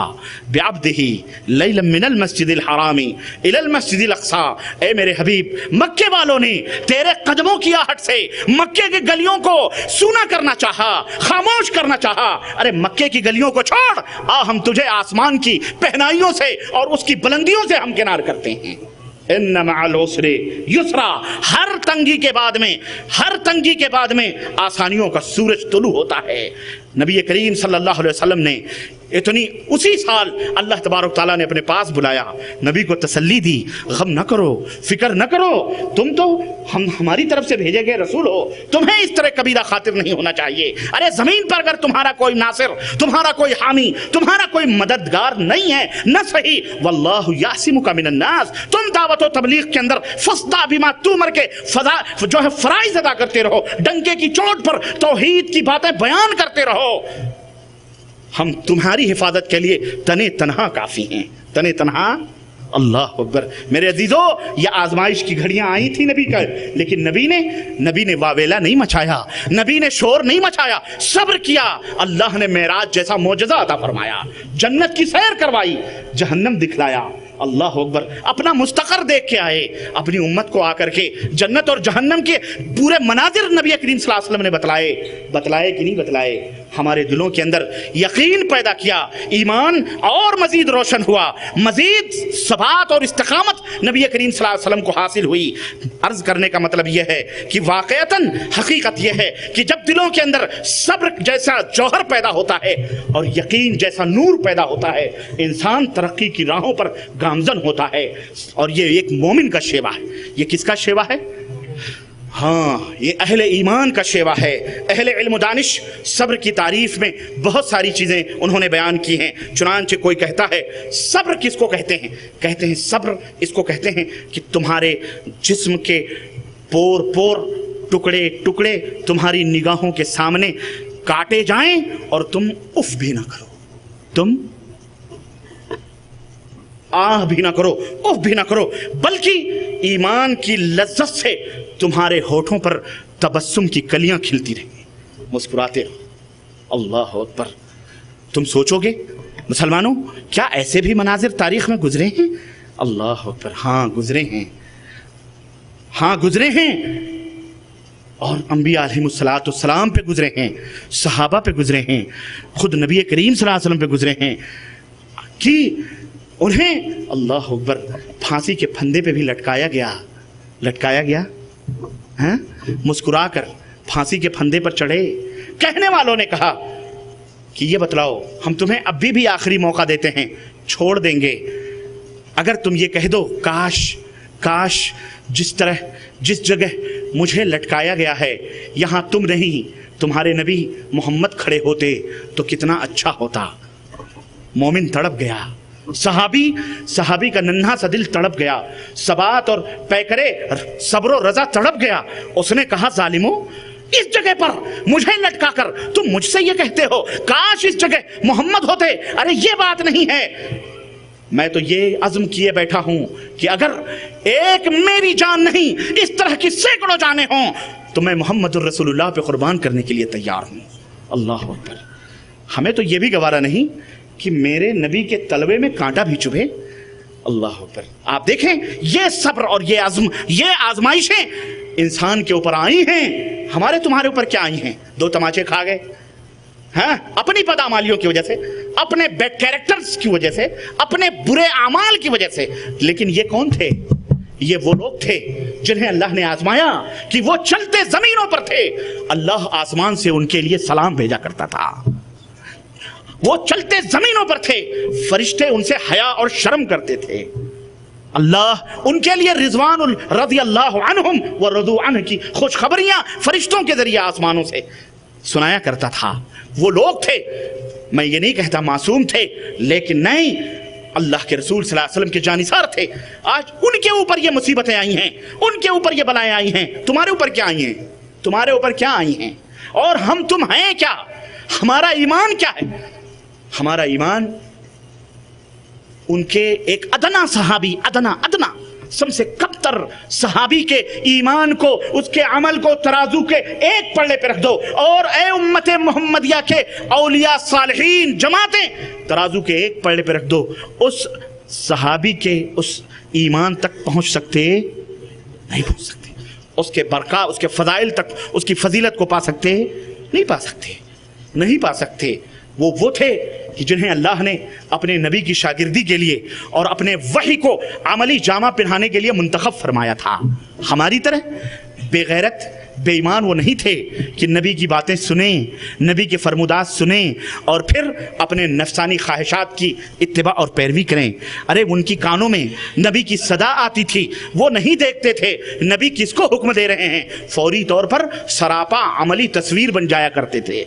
बिअब्दिही लैलन मिनल मस्जिदिल हरामी इलल मस्जिदिल अक़सा। ए मेरे हबीब, मक्के वालों ने तेरे कदमों की आहट से मक्के की गलियों को सूना करना चाहा, खामोश करना चाहा। अरे मक्के की गलियों को छोड़, आ हम तुझे आसमान की पहनाइयों से और उसकी बुलंदियों से हम किनार करते हैं। इन्ना मअल उसरि युसरा, हर तंगी के बाद में आसानियों का सूरज तुलू होता है। नबी करीम सल्लल्लाहु अलैहि वसल्लम ने उसी साल अल्लाह तबारक ताला ने अपने पास बुलाया, नबी को तसल्ली दी, गम न करो, फिक्र न करो, तुम तो हमारी तरफ से भेजे गए रसूल हो, तुम्हें इस तरह कबीरा खातिर नहीं होना चाहिए। अरे जमीन पर अगर तुम्हारा कोई नासिर, तुम्हारा कोई हामी, तुम्हारा कोई मददगार नहीं है, न सही वल्लाहु यासिमुका मिनन नास, तुम दावत व तबलीग के अंदर फस्दा बिमा तुमर के जो है फराइज अदा करते रहो, डंके की चोट पर तौहीद की बातें बयान करते रहो। हम तुम्हारी हिफाजत के लिए तने तनहा काफी हैं, तने तनहा। अल्लाह अकबर। मेरे अजीजों, ये आजमाइश की घड़ियां आई थी नबी का, लेकिन नबी ने वावेला नहीं मचाया, नबी ने शोर नहीं मचाया, सब्र किया। अल्लाह ने मेराज जैसा मोजज़ा अता फरमाया, जन्नत की सैर करवाई, जहन्नम दिखलाया। अल्लाह अकबर। अपना मुस्तकर देख के आए, अपनी उम्मत को आकर के जन्नत और जहन्नम के पूरे मनाजिर नबी करीम सल्लल्लाहु अलैहि वसल्लम ने बतलाए कि नहीं बतलाए? हमारे दिलों के अंदर यकीन पैदा किया, ईमान और मजीद रोशन हुआ, मजीद सबात और इस्तिकामत नबी करीम सल्लल्लाहु अलैहि वसल्लम को हासिल हुई। अर्ज करने का मतलब यह है कि वाक़अतन हकीकत यह है कि जब दिलों के अंदर सब्र जैसा जौहर पैदा होता है और यकीन जैसा नूर पैदा होता है, इंसान तरक्की की राहों पर गामजन होता है। और ये एक मोमिन का शेवा है। ये किसका शेवा है? हाँ, ये अहले ईमान का शेवा है। अहले इल्म दानिश सब्र की तारीफ में बहुत सारी चीज़ें उन्होंने बयान की हैं। चुनांचे कोई कहता है सब्र किसको कहते हैं? कहते हैं सब्र इसको कहते हैं कि तुम्हारे जिस्म के पोर पोर, टुकड़े टुकड़े तुम्हारी निगाहों के सामने काटे जाएं और तुम उफ भी ना करो, तुम आह भी ना करो, उफ भी ना करो, बल्कि ईमान की लज्जत से तुम्हारे होठों पर तबस्सुम की कलियां खिलती रहेंगी, मुस्कुराते रहो। अल्लाह अकबर। तुम सोचोगे मुसलमानों, क्या ऐसे भी मनाजिर तारीख में गुजरे हैं? अल्लाह अकबर। हाँ गुजरे हैं, हाँ गुजरे हैं। और अंबिया अलैहिमुस्सलाम पे गुजरे हैं, सहाबा पे गुजरे हैं, खुद नबी करीम सल्लल्लाहु अलैहि वसल्लम पे गुजरे हैं कि उन्हें अल्लाह अकबर फांसी के फंदे पे भी लटकाया गया हैं? मुस्कुरा कर फांसी के फंदे पर चढ़े। कहने वालों ने कहा कि ये बतलाओ, हम तुम्हें अभी भी आखिरी मौका देते हैं, छोड़ देंगे अगर तुम ये कह दो काश जिस जगह मुझे लटकाया गया है यहाँ तुम नहीं, तुम्हारे नबी मोहम्मद खड़े होते तो कितना अच्छा होता। मोमिन तड़प गया, सहाबी का नन्हा सा दिल तड़प गया, सबात और पैकरे सब्र रजा तड़प गया। उसने कहा जालिमो, इस जगह पर मुझे लटका कर तुम मुझसे ये कहते हो काश इस जगह मोहम्मद होते? अरे ये बात नहीं है। मैं तो ये अज़्म किए बैठा हूं कि अगर एक मेरी जान नहीं इस तरह की सैकड़ों जाने हों तो मैं मोहम्मदुर रसूलुल्लाह पे कुर्बान करने के लिए तैयार हूं। अल्लाह अकबर। हमें तो ये भी गवारा नहीं कि मेरे नबी के तलवे में कांटा भी चुभे। अल्लाह अकबर। आप देखें, ये सब्र और ये अज़्म, ये आजमाइशें इंसान के ऊपर आई हैं। हमारे तुम्हारे ऊपर क्या आई हैं? 2 तमाचे खा गए, हाँ, अपनी बदआमालियों की वजह से, अपने बैड कैरेक्टर्स की वजह से, अपने बुरे आमाल की वजह से। लेकिन ये कौन थे? ये वो लोग थे जिन्हें अल्लाह ने आजमाया कि वो चलते जमीनों पर थे। अल्लाह आसमान से उनके लिए सलाम भेजा करता था, वो चलते जमीनों पर थे, फरिश्ते उनसे हया और शर्म करते थे। اللہ ان کے لیے رضوان رضی اللہ عنہم ورضوا عنہ کی خوشخبریاں فرشتوں کے ذریعے آسمانوں سے سنایا کرتا تھا. وہ لوگ تھے، میں یہ نہیں کہتا معصوم تھے، لیکن نہیں، اللہ کے رسول صلی اللہ علیہ وسلم کے جانثار تھے. آج ان کے اوپر یہ مصیبتیں آئی ہیں، ان کے اوپر یہ بلائیں آئی ہیں. تمہارے اوپر کیا آئی ہیں؟ تمہارے اوپر کیا آئی ہیں؟ اور ہم تم ہیں کیا؟ ہمارا ایمان کیا ہے؟ ہمارا ایمان ان کے ایک ادنا صحابی، ادنا سب سے کمتر صحابی کے ایمان کو، اس کے عمل کو ترازو کے ایک پلڑے پہ رکھ دو، اور اے امت محمدیہ کے اولیاء صالحین جماعتیں ترازو کے ایک پلڑے پہ رکھ دو، اس صحابی کے اس ایمان تک پہنچ سکتے نہیں، پہنچ سکتے. اس کے برکات، اس کے فضائل تک، اس کی فضیلت کو پا سکتے نہیں، پا سکتے نہیں، پا سکتے. وہ تھے کہ جنہیں اللہ نے اپنے نبی کی شاگردی کے لیے اور اپنے وحی کو عملی جامہ پہنانے کے لیے منتخب فرمایا تھا. ہماری طرح بے غیرت، بے ایمان وہ نہیں تھے کہ نبی کی باتیں سنیں، نبی کے فرمودات سنیں اور پھر اپنے نفسانی خواہشات کی اتباع اور پیروی کریں. ارے ان کی کانوں میں نبی کی صدا آتی تھی، وہ نہیں دیکھتے تھے نبی کس کو حکم دے رہے ہیں، فوری طور پر سراپا عملی تصویر بن جایا کرتے تھے.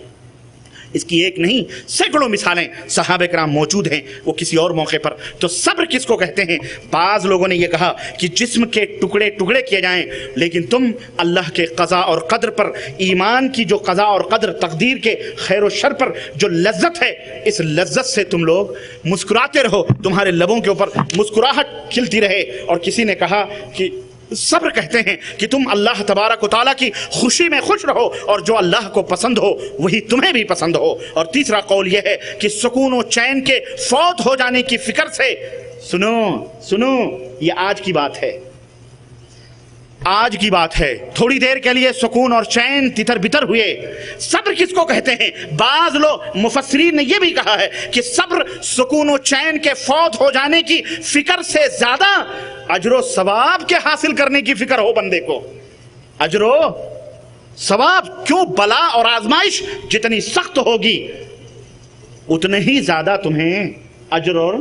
اس کی ایک نہیں سینکڑوں مثالیں صحابہ کرام موجود ہیں. وہ کسی اور موقع پر. تو صبر کس کو کہتے ہیں؟ بعض لوگوں نے یہ کہا کہ جسم کے ٹکڑے ٹکڑے کیے جائیں، لیکن تم اللہ کے قضاء اور قدر پر، ایمان کی جو قضاء اور قدر، تقدیر کے خیر و شر پر جو لذت ہے، اس لذت سے تم لوگ مسکراتے رہو، تمہارے لبوں کے اوپر مسکراہٹ کھلتی رہے. اور کسی نے کہا کہ صبر کہتے ہیں کہ تم اللہ تبارک و تعالیٰ کی خوشی میں خوش رہو، اور جو اللہ کو پسند ہو وہی تمہیں بھی پسند ہو. اور تیسرا قول یہ ہے کہ سکون و چین کے فوت ہو جانے کی فکر سے، سنو یہ آج کی بات ہے، آج کی بات ہے، تھوڑی دیر کے لیے سکون اور چین تتر بتر ہوئے. صبر کس کو کہتے ہیں؟ بعض لوگ مفسرین نے یہ بھی کہا ہے کہ صبر سکون و چین کے فوت ہو جانے کی فکر سے زیادہ اجر و ثواب کے حاصل کرنے کی فکر ہو بندے کو. اجر و ثواب، کیوں؟ بلا اور آزمائش جتنی سخت ہوگی اتنے ہی زیادہ تمہیں اجر اور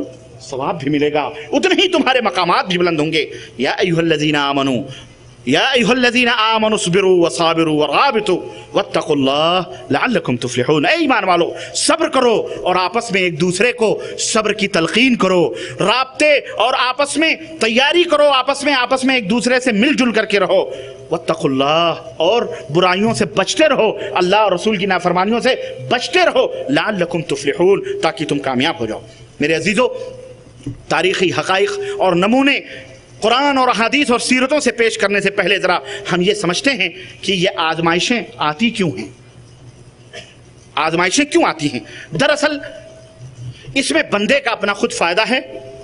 ثواب بھی ملے گا، اتنے ہی تمہارے مقامات بھی بلند ہوں گے. یا ایھا الذین آمنوا، یا ایھا الذین آمنوا اصبروا وصابروا ورابطوا واتقوا اللہ لعلکم تفلحون. اے ایمان والو، صبر کرو اور آپس میں ایک دوسرے کو صبر کی تلقین کرو، رابطے اور آپس میں تیاری کرو، آپس میں ایک دوسرے سے مل جل کر کے رہو. واتقوا اللہ، اور برائیوں سے بچتے رہو، اللہ اور رسول کی نافرمانیوں سے بچتے رہو. لعلکم تفلحون، تاکہ تم کامیاب ہو جاؤ. میرے عزیزو، تاریخی حقائق اور نمونے قرآن اور احادیث اور سیرتوں سے پیش کرنے سے پہلے ذرا ہم یہ سمجھتے ہیں کہ یہ آزمائشیں آتی کیوں ہیں؟ آزمائشیں کیوں آتی ہیں؟ دراصل اس میں بندے کا اپنا خود فائدہ ہے،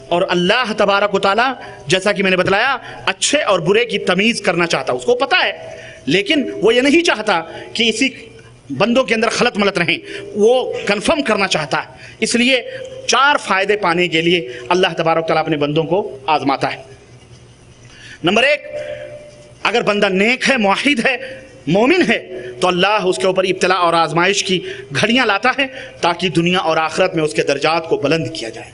اور اللہ تبارک و تعالیٰ جیسا کہ میں نے بتلایا اچھے اور برے کی تمیز کرنا چاہتا، اس کو پتہ ہے، لیکن وہ یہ نہیں چاہتا کہ اسی بندوں کے اندر خلط ملط رہیں، وہ کنفرم کرنا چاہتا ہے. اس لیے 4 فائدے پانے کے لیے اللہ تبارک و تعالیٰ اپنے بندوں کو آزماتا ہے. نمبر 1، اگر بندہ نیک ہے، موحد ہے، مومن ہے، تو اللہ اس کے اوپر ابتلا اور آزمائش کی گھڑیاں لاتا ہے تاکہ دنیا اور آخرت میں اس کے درجات کو بلند کیا جائے.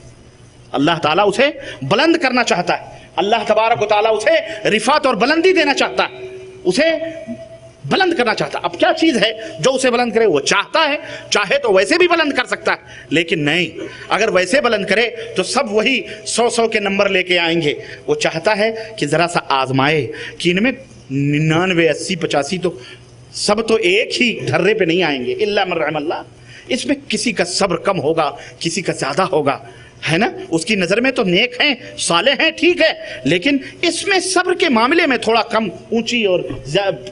اللہ تعالیٰ اسے بلند کرنا چاہتا ہے، اللہ تبارک و تعالیٰ اسے رفعت اور بلندی دینا چاہتا ہے، اسے بلند کرنا چاہتا ہے. اب کیا چیز ہے جو اسے بلند کرے؟ وہ چاہتا ہے، چاہے تو ویسے بھی بلند کر سکتا ہے، لیکن نہیں، اگر ویسے بلند کرے تو سب وہی 100 کے نمبر لے کے آئیں گے. وہ چاہتا ہے کہ ذرا سا آزمائے کہ ان میں 99 80 85 تو سب تو ایک ہی دھرے پہ نہیں آئیں گے، الا من رحم اللہ. اس میں کسی کا صبر کم ہوگا، کسی کا زیادہ ہوگا، ہے نا. اس کی نظر میں تو نیک ہیں، صالح ہیں، ٹھیک ہے، لیکن اس میں صبر کے معاملے میں تھوڑا کم، اونچی اور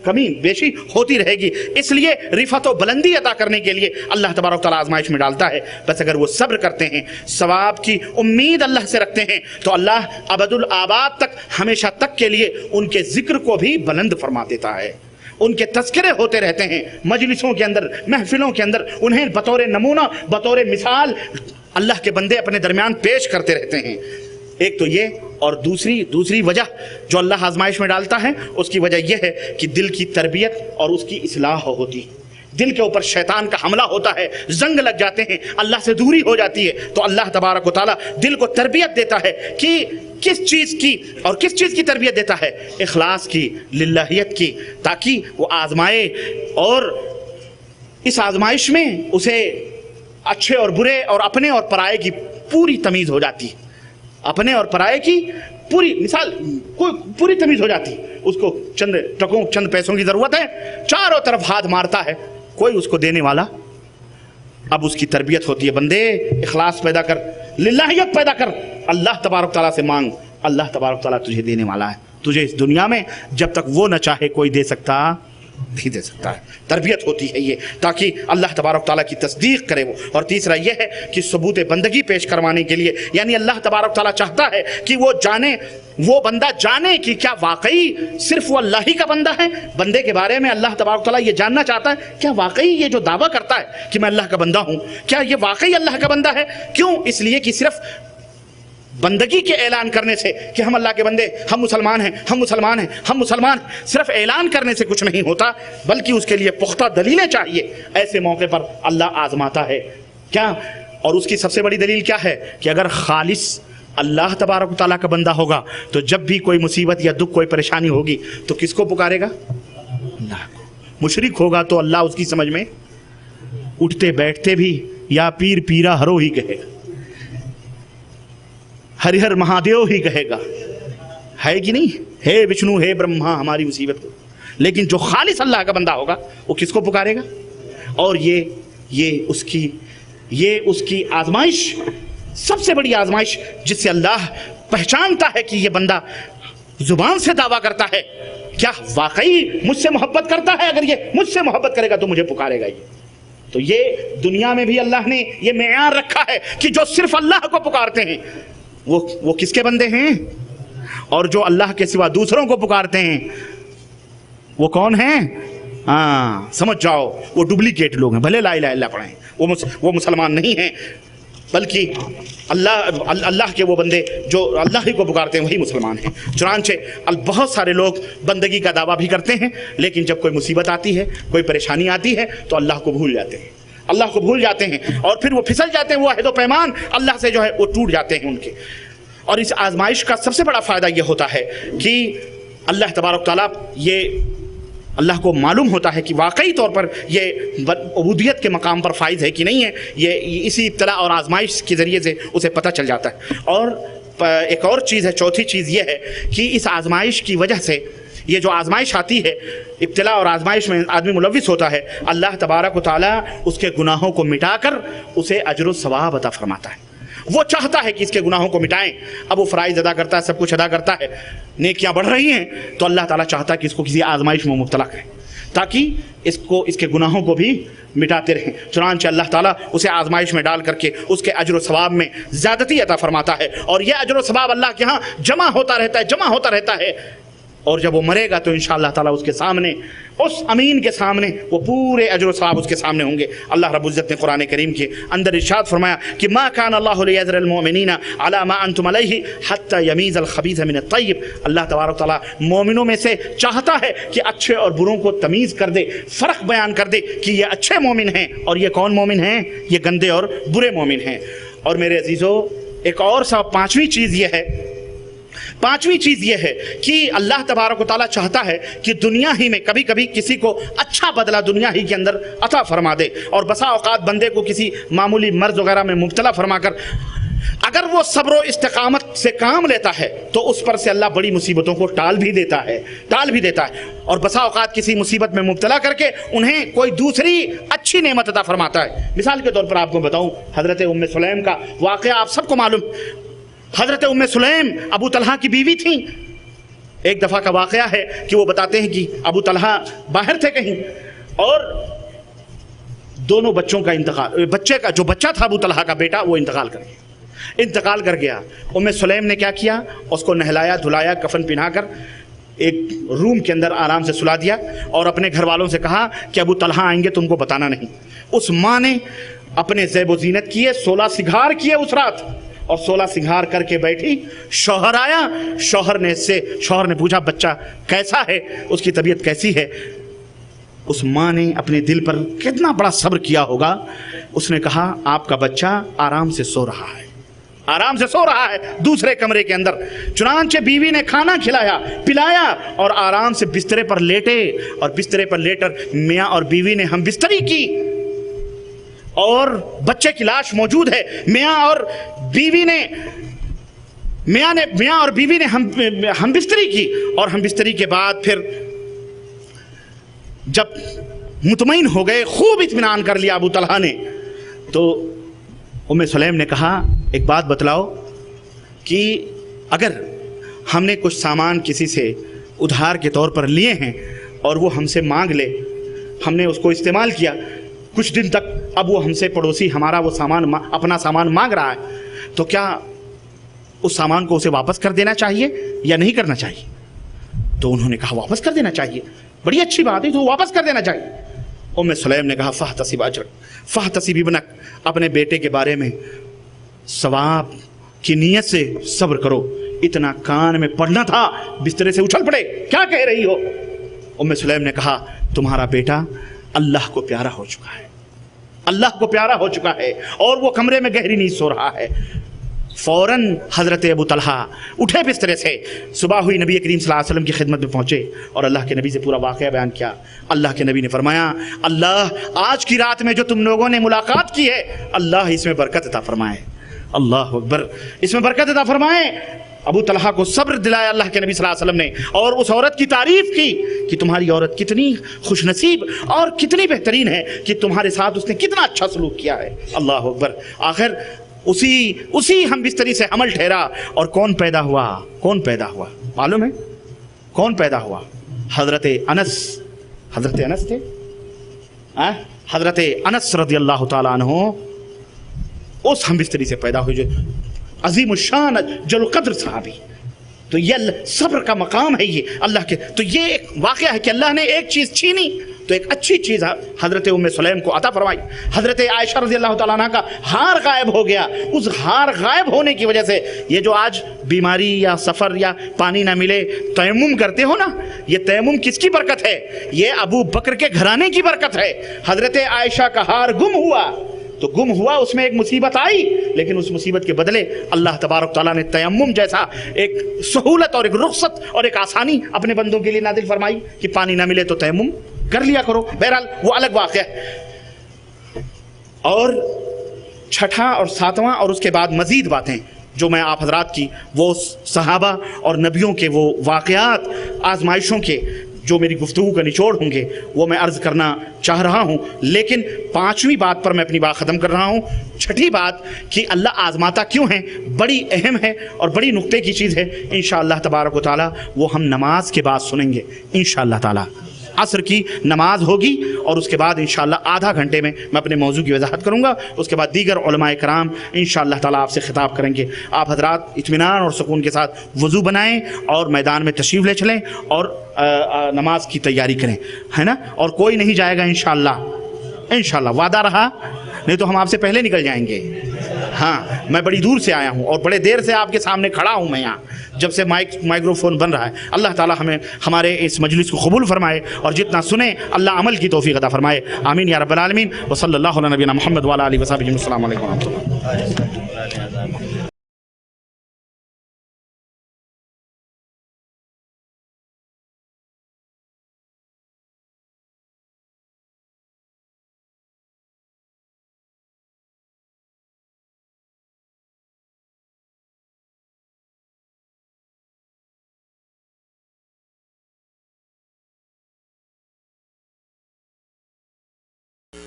کمی بیشی ہوتی رہے گی. اس لیے رفعت و بلندی عطا کرنے کے لیے اللہ تبارک و تعالیٰ آزمائش میں ڈالتا ہے. بس اگر وہ صبر کرتے ہیں، ثواب کی امید اللہ سے رکھتے ہیں، تو اللہ ابد الآباد تک، ہمیشہ تک کے لیے ان کے ذکر کو بھی بلند فرما دیتا ہے. ان کے تذکرے ہوتے رہتے ہیں مجلسوں کے اندر، محفلوں کے اندر، انہیں بطور نمونہ، بطور مثال اللہ کے بندے اپنے درمیان پیش کرتے رہتے ہیں. ایک تو یہ، اور دوسری وجہ جو اللہ آزمائش میں ڈالتا ہے، اس کی وجہ یہ ہے کہ دل کی تربیت اور اس کی اصلاح ہوتی. دل کے اوپر شیطان کا حملہ ہوتا ہے، زنگ لگ جاتے ہیں، اللہ سے دوری ہو جاتی ہے، تو اللہ تبارک و تعالیٰ دل کو تربیت دیتا ہے کہ किस चीज़ की और किस चीज़ की तरबियत देता है? इखलास की, लिल्लाहियत की, ताकि वो आजमाए और इस आजमाइश में उसे अच्छे और बुरे और अपने और पराये की पूरी तमीज़ हो जाती है। अपने और पराये की पूरी मिसाल कोई पूरी तमीज़ हो जाती है। उसको चंद टकों चंद पैसों की ज़रूरत है, चारों तरफ हाथ मारता है, कोई उसको देने वाला। अब उसकी तरबियत होती है, बंदे इखलास पैदा कर, लिल्लाहियत पैदा कर, अल्लाह तबारक तआला से मांग, अल्लाह तबारक तआला तुझे देने वाला है। तुझे इस दुनिया में जब तक वो न चाहे कोई दे सकता नहीं दे सकता है। तरबियत होती है ये, ताकि अल्लाह तबारक तआला की तस्दीक करे वो। और तीसरा ये है कि सबूत बंदगी पेश करवाने के लिए, यानी अल्लाह तबारक तआला चाहता है कि वो जाने, वो बंदा जाने कि क्या वाकई सिर्फ वो अल्लाह ही का बंदा है। बंदे के बारे में अल्लाह तबारक तआला ये जानना चाहता है, क्या वाकई ये जो दावा करता है कि मैं अल्लाह का बंदा हूँ, क्या ये वाकई अल्लाह का बंदा है? क्यों? इसलिए कि सिर्फ बंदगी के ऐलान करने से कि हम अल्लाह के बंदे, हम मुसलमान हैं, हम मुसलमान हैं, हम मुसलमान, सिर्फ ऐलान करने से कुछ नहीं होता, बल्कि उसके लिए पुख्ता दलीलें चाहिए। ऐसे मौके पर अल्लाह आजमाता है क्या? और उसकी सबसे बड़ी दलील क्या है कि अगर खालिस अल्लाह तबारक तआला का बंदा होगा तो जब भी कोई मुसीबत या दुख, कोई परेशानी होगी तो किसको पुकारेगा? अल्लाह को। मुशरिक होगा तो अल्लाह उसकी समझ में उठते बैठते भी या पीर पीरा हरो ही कहेगा, हरिहर महादेव ही कहेगा, है कि नहीं? हे विष्णु, हे ब्रह्मा, हमारी मुसीबत को। लेकिन जो खालिस अल्लाह का बंदा होगा वो किसको पुकारेगा? और ये उसकी आजमाइश, सबसे बड़ी आजमाइश, जिससे अल्लाह पहचानता है कि ये बंदा जुबान से दावा करता है, क्या वाकई मुझसे मोहब्बत करता है? अगर ये मुझसे मोहब्बत करेगा तो मुझे पुकारेगा। ये तो ये दुनिया में भी अल्लाह ने ये मेयार रखा है कि जो सिर्फ अल्लाह को पुकारते हैं वो किसके बंदे हैं, और जो अल्लाह के सिवा दूसरों को पुकारते हैं वो कौन हैं? हाँ, समझ जाओ, वो डुप्लीकेट लोग हैं। भले ला इलाहा इल्लल्लाह पढ़ें, वो मुसलमान नहीं हैं, बल्कि अल्लाह के वो बंदे जो अल्लाह ही को पुकारते हैं वही मुसलमान हैं। चुनांचे बहुत सारे लोग बंदगी का दावा भी करते हैं, लेकिन जब कोई मुसीबत आती है, कोई परेशानी आती है तो अल्लाह को भूल जाते हैं, अल्लाह को भूल जाते हैं, और फिर वो फिसल जाते हैं, वो अहद व पैमान अल्लाह से जो है वो टूट जाते हैं उनके। और इस आजमाइश का सबसे बड़ा फ़ायदा ये होता है कि अल्लाह तबारक तआला, ये अल्लाह को मालूम होता है कि वाकई तौर पर ये उबूदियत के मकाम पर फाइज है कि नहीं है। ये इसी इब्तला और आजमाइश के ज़रिए से उसे पता चल जाता है। और एक और चीज़ है, चौथी चीज़ ये है कि इस आजमाइश की वजह से, ये जो आजमाइश आती है, इब्तिला और आजमाइश में आदमी मुलव्विस होता है, अल्लाह तबारक व तआला उसके गुनाहों को मिटाकर उसे अजर व सवाब अता फरमाता है। वो चाहता है कि इसके गुनाहों को मिटाएं। अब वो फ़राइज़ अदा करता है, सब कुछ अदा करता है, नेकियां बढ़ रही हैं, तो अल्लाह ताला चाहता है कि इसको किसी आजमाइश में मुब्तला करें, ताकि इसके गुनाहों को भी मिटाते रहें। चुनांचे अल्लाह ताला उसे आजमाइश में डाल करके उसके अजर व सवाब में ज़्यादती अता फरमाता है, और यह अजर व सवाब अल्लाह के यहाँ जमा होता रहता है, जमा होता रहता है। और जब वो मरेगा तो इंशाअल्लाह ताला उसके सामने, उस अमीन के सामने, वो पूरे अजर सवाब उसके सामने होंगे। अल्लाह रब्बुल इज़्ज़त ने कुरान करीम के अंदर इरशाद फरमाया कि मा कान अल्लाहु लियज़रल मुमिनीना अला मा अंतुम अलैहि हत्ता यमीज़ल खबीज़ मिन अत-तय्यिब। अल्लाह तबारक व तआला मोमिनों में से चाहता है कि अच्छे और बुरों को तमीज़ कर दे, फ़र्क बयान कर दे कि ये अच्छे मोमिन हैं और ये कौन मोमिन हैं, ये गंदे और बुरे मोमिन हैं। और मेरे अजीज़ों, एक और पाँचवीं चीज़ ये है कि अल्लाह तबारक व तआला चाहता है कि दुनिया ही में कभी कभी किसी को अच्छा बदला दुनिया ही के अंदर अता फरमा दे। और बसा औकात बंदे को किसी मामूली मर्ज वगैरह में मुब्तला फरमा कर अगर वो सब्र व इस्तिकामत से काम लेता है तो उस पर से अल्लाह बड़ी मुसीबतों को टाल भी देता है। और बसा औकात किसी मुसीबत में मुब्तला करके उन्हें कोई दूसरी अच्छी नेमत अता फरमाता है। मिसाल के तौर पर आपको बताऊँ, हज़रत उम्मे सुलैम का वाक़या आप सबको मालूम। हज़रत उम्मे सुलैम अबू तलहा की बीवी थी। एक दफ़ा का वाक़या है कि वो बताते हैं कि अबू तलहा बाहर थे कहीं, और दोनों बच्चों का इंतकाल, जो बच्चा था अबू तलहा का बेटा, वो इंतकाल कर गया। उम्मे सुलैम ने क्या किया, उसको नहलाया धुलाया, कफन पहनाकर एक रूम के अंदर आराम से सुला दिया, और अपने घर वालों से कहा कि अबू तलहा आएंगे तो उनको बताना नहीं। उस माँ ने अपने ज़ैब व ज़ीनत किए, 16 सिंगार किए उस रात, और 16 सिंगार करके बैठी। शौहर आया, शौहर ने पूछा बच्चा कैसा है, उसकी तबीयत कैसी है। उस माँ ने अपने दिल पर कितना बड़ा सब्र किया होगा। उसने कहा आपका बच्चा आराम से सो रहा है, आराम से सो रहा है दूसरे कमरे के अंदर। चुनांचे बीवी ने खाना खिलाया पिलाया और आराम से बिस्तरे पर लेटे, और बिस्तरे पर लेटर मियाँ और बीवी ने हम बिस्तरी की, और बच्चे की लाश मौजूद है। मियाँ और बीवी ने हम बिस्तरी की, और हम बिस्तरी के बाद फिर जब मुतमईन हो गए, खूब इत्मीनान कर लिया अबू तलहा ने, तो उम्मे सुलैम ने कहा एक बात बतलाओ कि अगर हमने कुछ सामान किसी से उधार के तौर पर लिए हैं और वो हमसे मांग ले, हमने उसको इस्तेमाल किया कुछ दिन तक, अब वो हमसे पड़ोसी हमारा वो सामान अपना सामान मांग रहा है, तो क्या उस सामान को उसे वापस कर देना चाहिए या नहीं करना चाहिए? तो उन्होंने कहा वापस कर देना चाहिए, बड़ी अच्छी बात है, तो वापस कर देना चाहिए। उम्मे सुलैम ने कहा फ़हतसिब अजर, फ़हतसिब इब्नक, अपने बेटे के बारे में सवाब की नीयत से सब्र करो। इतना कान में पड़ना था, बिस्तरे से उछल पड़े, क्या कह रही हो? उम्मे सुलैम ने कहा तुम्हारा बेटा अल्लाह को प्यारा हो चुका है, अल्लाह को प्यारा हो चुका है, और वो कमरे में गहरी नींद सो रहा है। फ़ौरन हज़रत अबू तलहा उठे बिस्तरे से, सुबह हुई, नबी करीम सल्लल्लाहु अलैहि वसल्लम की खिदमत में पहुँचे और अल्लाह के नबी से पूरा वाक़या बयान किया। अल्लाह के नबी ने फरमाया अल्लाह आज की रात में जो तुम लोगों ने मुलाकात की है, अल्लाह इसमें बरकत अता फरमाए, अल्लाह अकबर, इसमें बरकत अता फरमाए। अबू तलहा को सब्र दिलाया अल्लाह के नबी सल्लल्लाहु अलैहि वसल्लम ने, और उस औरत की तारीफ़ की कि तुम्हारी औरत कितनी खुशनसीब और कितनी बेहतरीन है कि तुम्हारे साथ उसने कितना अच्छा सलूक किया है, अल्लाह अकबर। आखिर उसी हम बिस्तरी से अमल ठहरा, और कौन पैदा हुआ? कौन पैदा हुआ मालूम है? कौन पैदा हुआ? हजरत अनस थे, हजरत अनस रज़ियल्लाहु ताला अन्हु उस हम बिस्तरी से पैदा हुए, जो अजीम शान जल कद्र सहाबी। तो ये सब्र का मकाम है ये अल्लाह के। तो ये एक वाक़या है कि अल्लाह ने एक चीज़ छीनी तो एक अच्छी चीज़ हज़रत उम्मे सुलैम को अता फरमाई। हज़रत आयशा रज़ियल्लाहु ताला अन्हा का हार गायब हो गया। उस हार गायब होने की वजह से ये जो आज बीमारी या सफ़र या पानी ना मिले तयम्मुम करते हो ना, ये तयम्मुम किसकी बरकत है? ये अबू बकर के घराने की बरकत है। हज़रत आयशा का हार गुम हुआ तो गुम हुआ, उसमें एक मुसीबत आई, लेकिन उस मुसीबत के बदले अल्लाह तबारक तआला ने तयम्मुम जैसा एक सहूलत और एक रुख्सत और एक आसानी अपने बंदों के लिए नादिल फरमाई कि पानी ना मिले तो तयम्मुम कर लिया करो। बहरहाल वो अलग वाक़या है। और छठा और सातवां और उसके बाद मज़ीद बातें जो मैं आप हज़रात की वो सहाबा और नबियों के वो वाक़यात आजमाइशों के जो मेरी गुफ्तगू का निचोड़ होंगे वो मैं अर्ज़ करना चाह रहा हूँ, लेकिन पाँचवीं बात पर मैं अपनी बात ख़त्म कर रहा हूँ। छठी बात कि अल्लाह आज़माता क्यों है, बड़ी अहम है और बड़ी नुक्ते की चीज़ है। इंशाअल्लाह तबारक व तआला वो हम नमाज के बाद सुनेंगे। इंशाअल्लाह ताला असर की नमाज होगी और उसके बाद इंशाअल्लाह आधा घंटे में मैं अपने मौजू की वजाहत करूँगा। उसके बाद दीगर उलमाए कराम इंशाअल्लाह ताला आपसे ख़िताब करेंगे। आप हज़रात इत्मीनान और सुकून के साथ वज़ू बनाएं और मैदान में तशरीफ़ ले चलें और नमाज की तैयारी करें, है ना। और कोई नहीं जाएगा इंशाअल्लाह, वादा रहा, नहीं तो हम आपसे पहले निकल जाएंगे। हाँ, मैं बड़ी दूर से आया हूँ और बड़े देर से आपके सामने खड़ा हूँ मैं यहाँ, जब से माइक्रोफोन बन रहा है। अल्लाह ताला हमें हमारे इस मजलिस को कबूल फरमाए और जितना सुने अल्लाह अमल की तौफीक अता फरमाए। आमीन या रब्बल आलमीन। व सल्लल्लाहु अला नबीना मुहम्मद व अला आलिहि व सहबिहि। अस्सलामु अलैकुम व रहमतुल्लाह।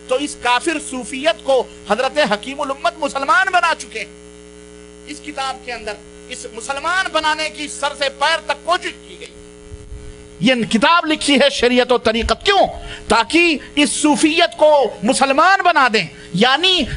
तो इस काफिर सूफियत को हजरत हकीमुल उम्मत मुसलमान बना चुके हैं। इस किताब के अंदर इस मुसलमान बनाने की सर से पैर तक कोशिश की गई। ये किताब लिखी है शरीयत और तरीक़त, क्यों? ताकि इस सूफियत को मुसलमान बना दें। यानी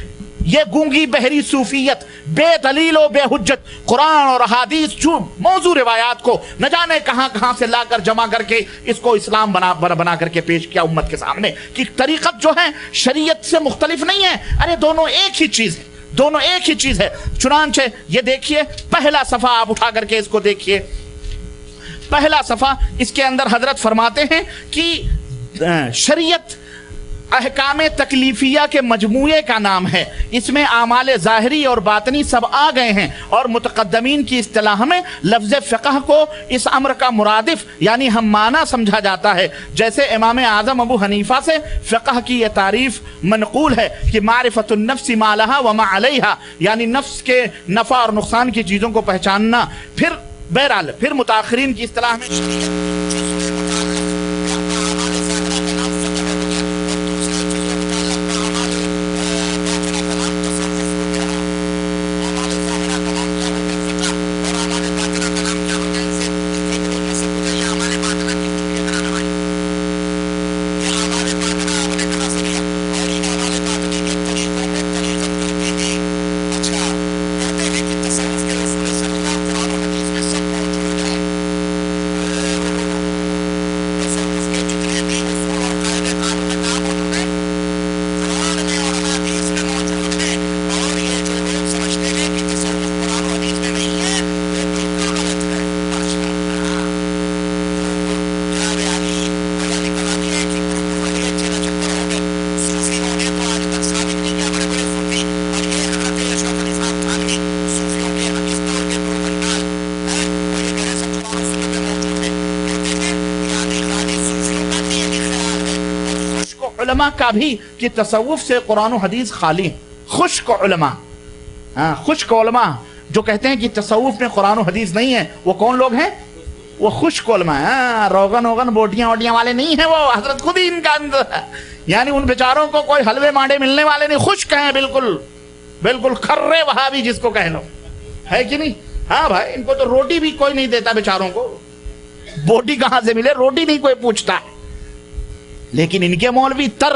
ये गूंगी बहरी सूफियत बेदलील और बेहुज्जत कुरान और हदीस जो मौजू रिवायात को न जाने कहां से लाकर जमा करके इसको इस्लाम बना करके पेश किया उम्मत के सामने कि तरीक़त जो है शरीयत से मुख्तलिफ नहीं है। अरे दोनों एक ही चीज़ है, दोनों एक ही चीज़ है। चुनांचे ये देखिए पहला सफ़ा आप उठा करके इसको देखिए। पहला सफ़ा इसके अंदर हजरत फरमाते हैं कि शरीयत अहकाम तकलीफिया के मजमूए का नाम है। इसमें आमाल ज़ाहिरी और बातनी सब आ गए हैं और मुतक़द्दमीन की इस्तिलाह में लफ्ज़ फ़िक़्ह को इस अम्र का मुरादिफ यानी हम माना समझा जाता है। जैसे इमाम आज़म अबू हनीफा से फ़िक़्ह की यह तारीफ़ मनक़ूल है कि मारिफ़तुन नफ्स मा लहा व मा अलैहा, यानी नफ्स के नफ़ा और नुकसान की चीज़ों को पहचानना। फिर बहरहाल फिर मुताख़िरीन की इस्तिलाह में उलमा का भी कि तसव्वुफ से कुरान और हदीस खाली है। खुश्क उलमा, खुश्क उलमा जो कहते हैं कि तसव्वुफ में कुरान और हदीस नहीं है, वो कौन लोग हैं? वो खुश्क उलमा है। रोगन वोगन बोटियां वोटियां वाले नहीं है, वो हजरत खुद ही इनका अंदर है। यानी उन बेचारों को कोई हलवे मांडे मिलने वाले नहीं, खुश्क हैं बिल्कुल, बिल्कुल खर्रे वहाबी जिसको कह लो, है कि नहीं? हाँ भाई, इनको तो रोटी भी कोई नहीं देता बेचारों को। बोटी कहां से मिले, रोटी नहीं कोई पूछता। लेकिन इनके मौलवी तर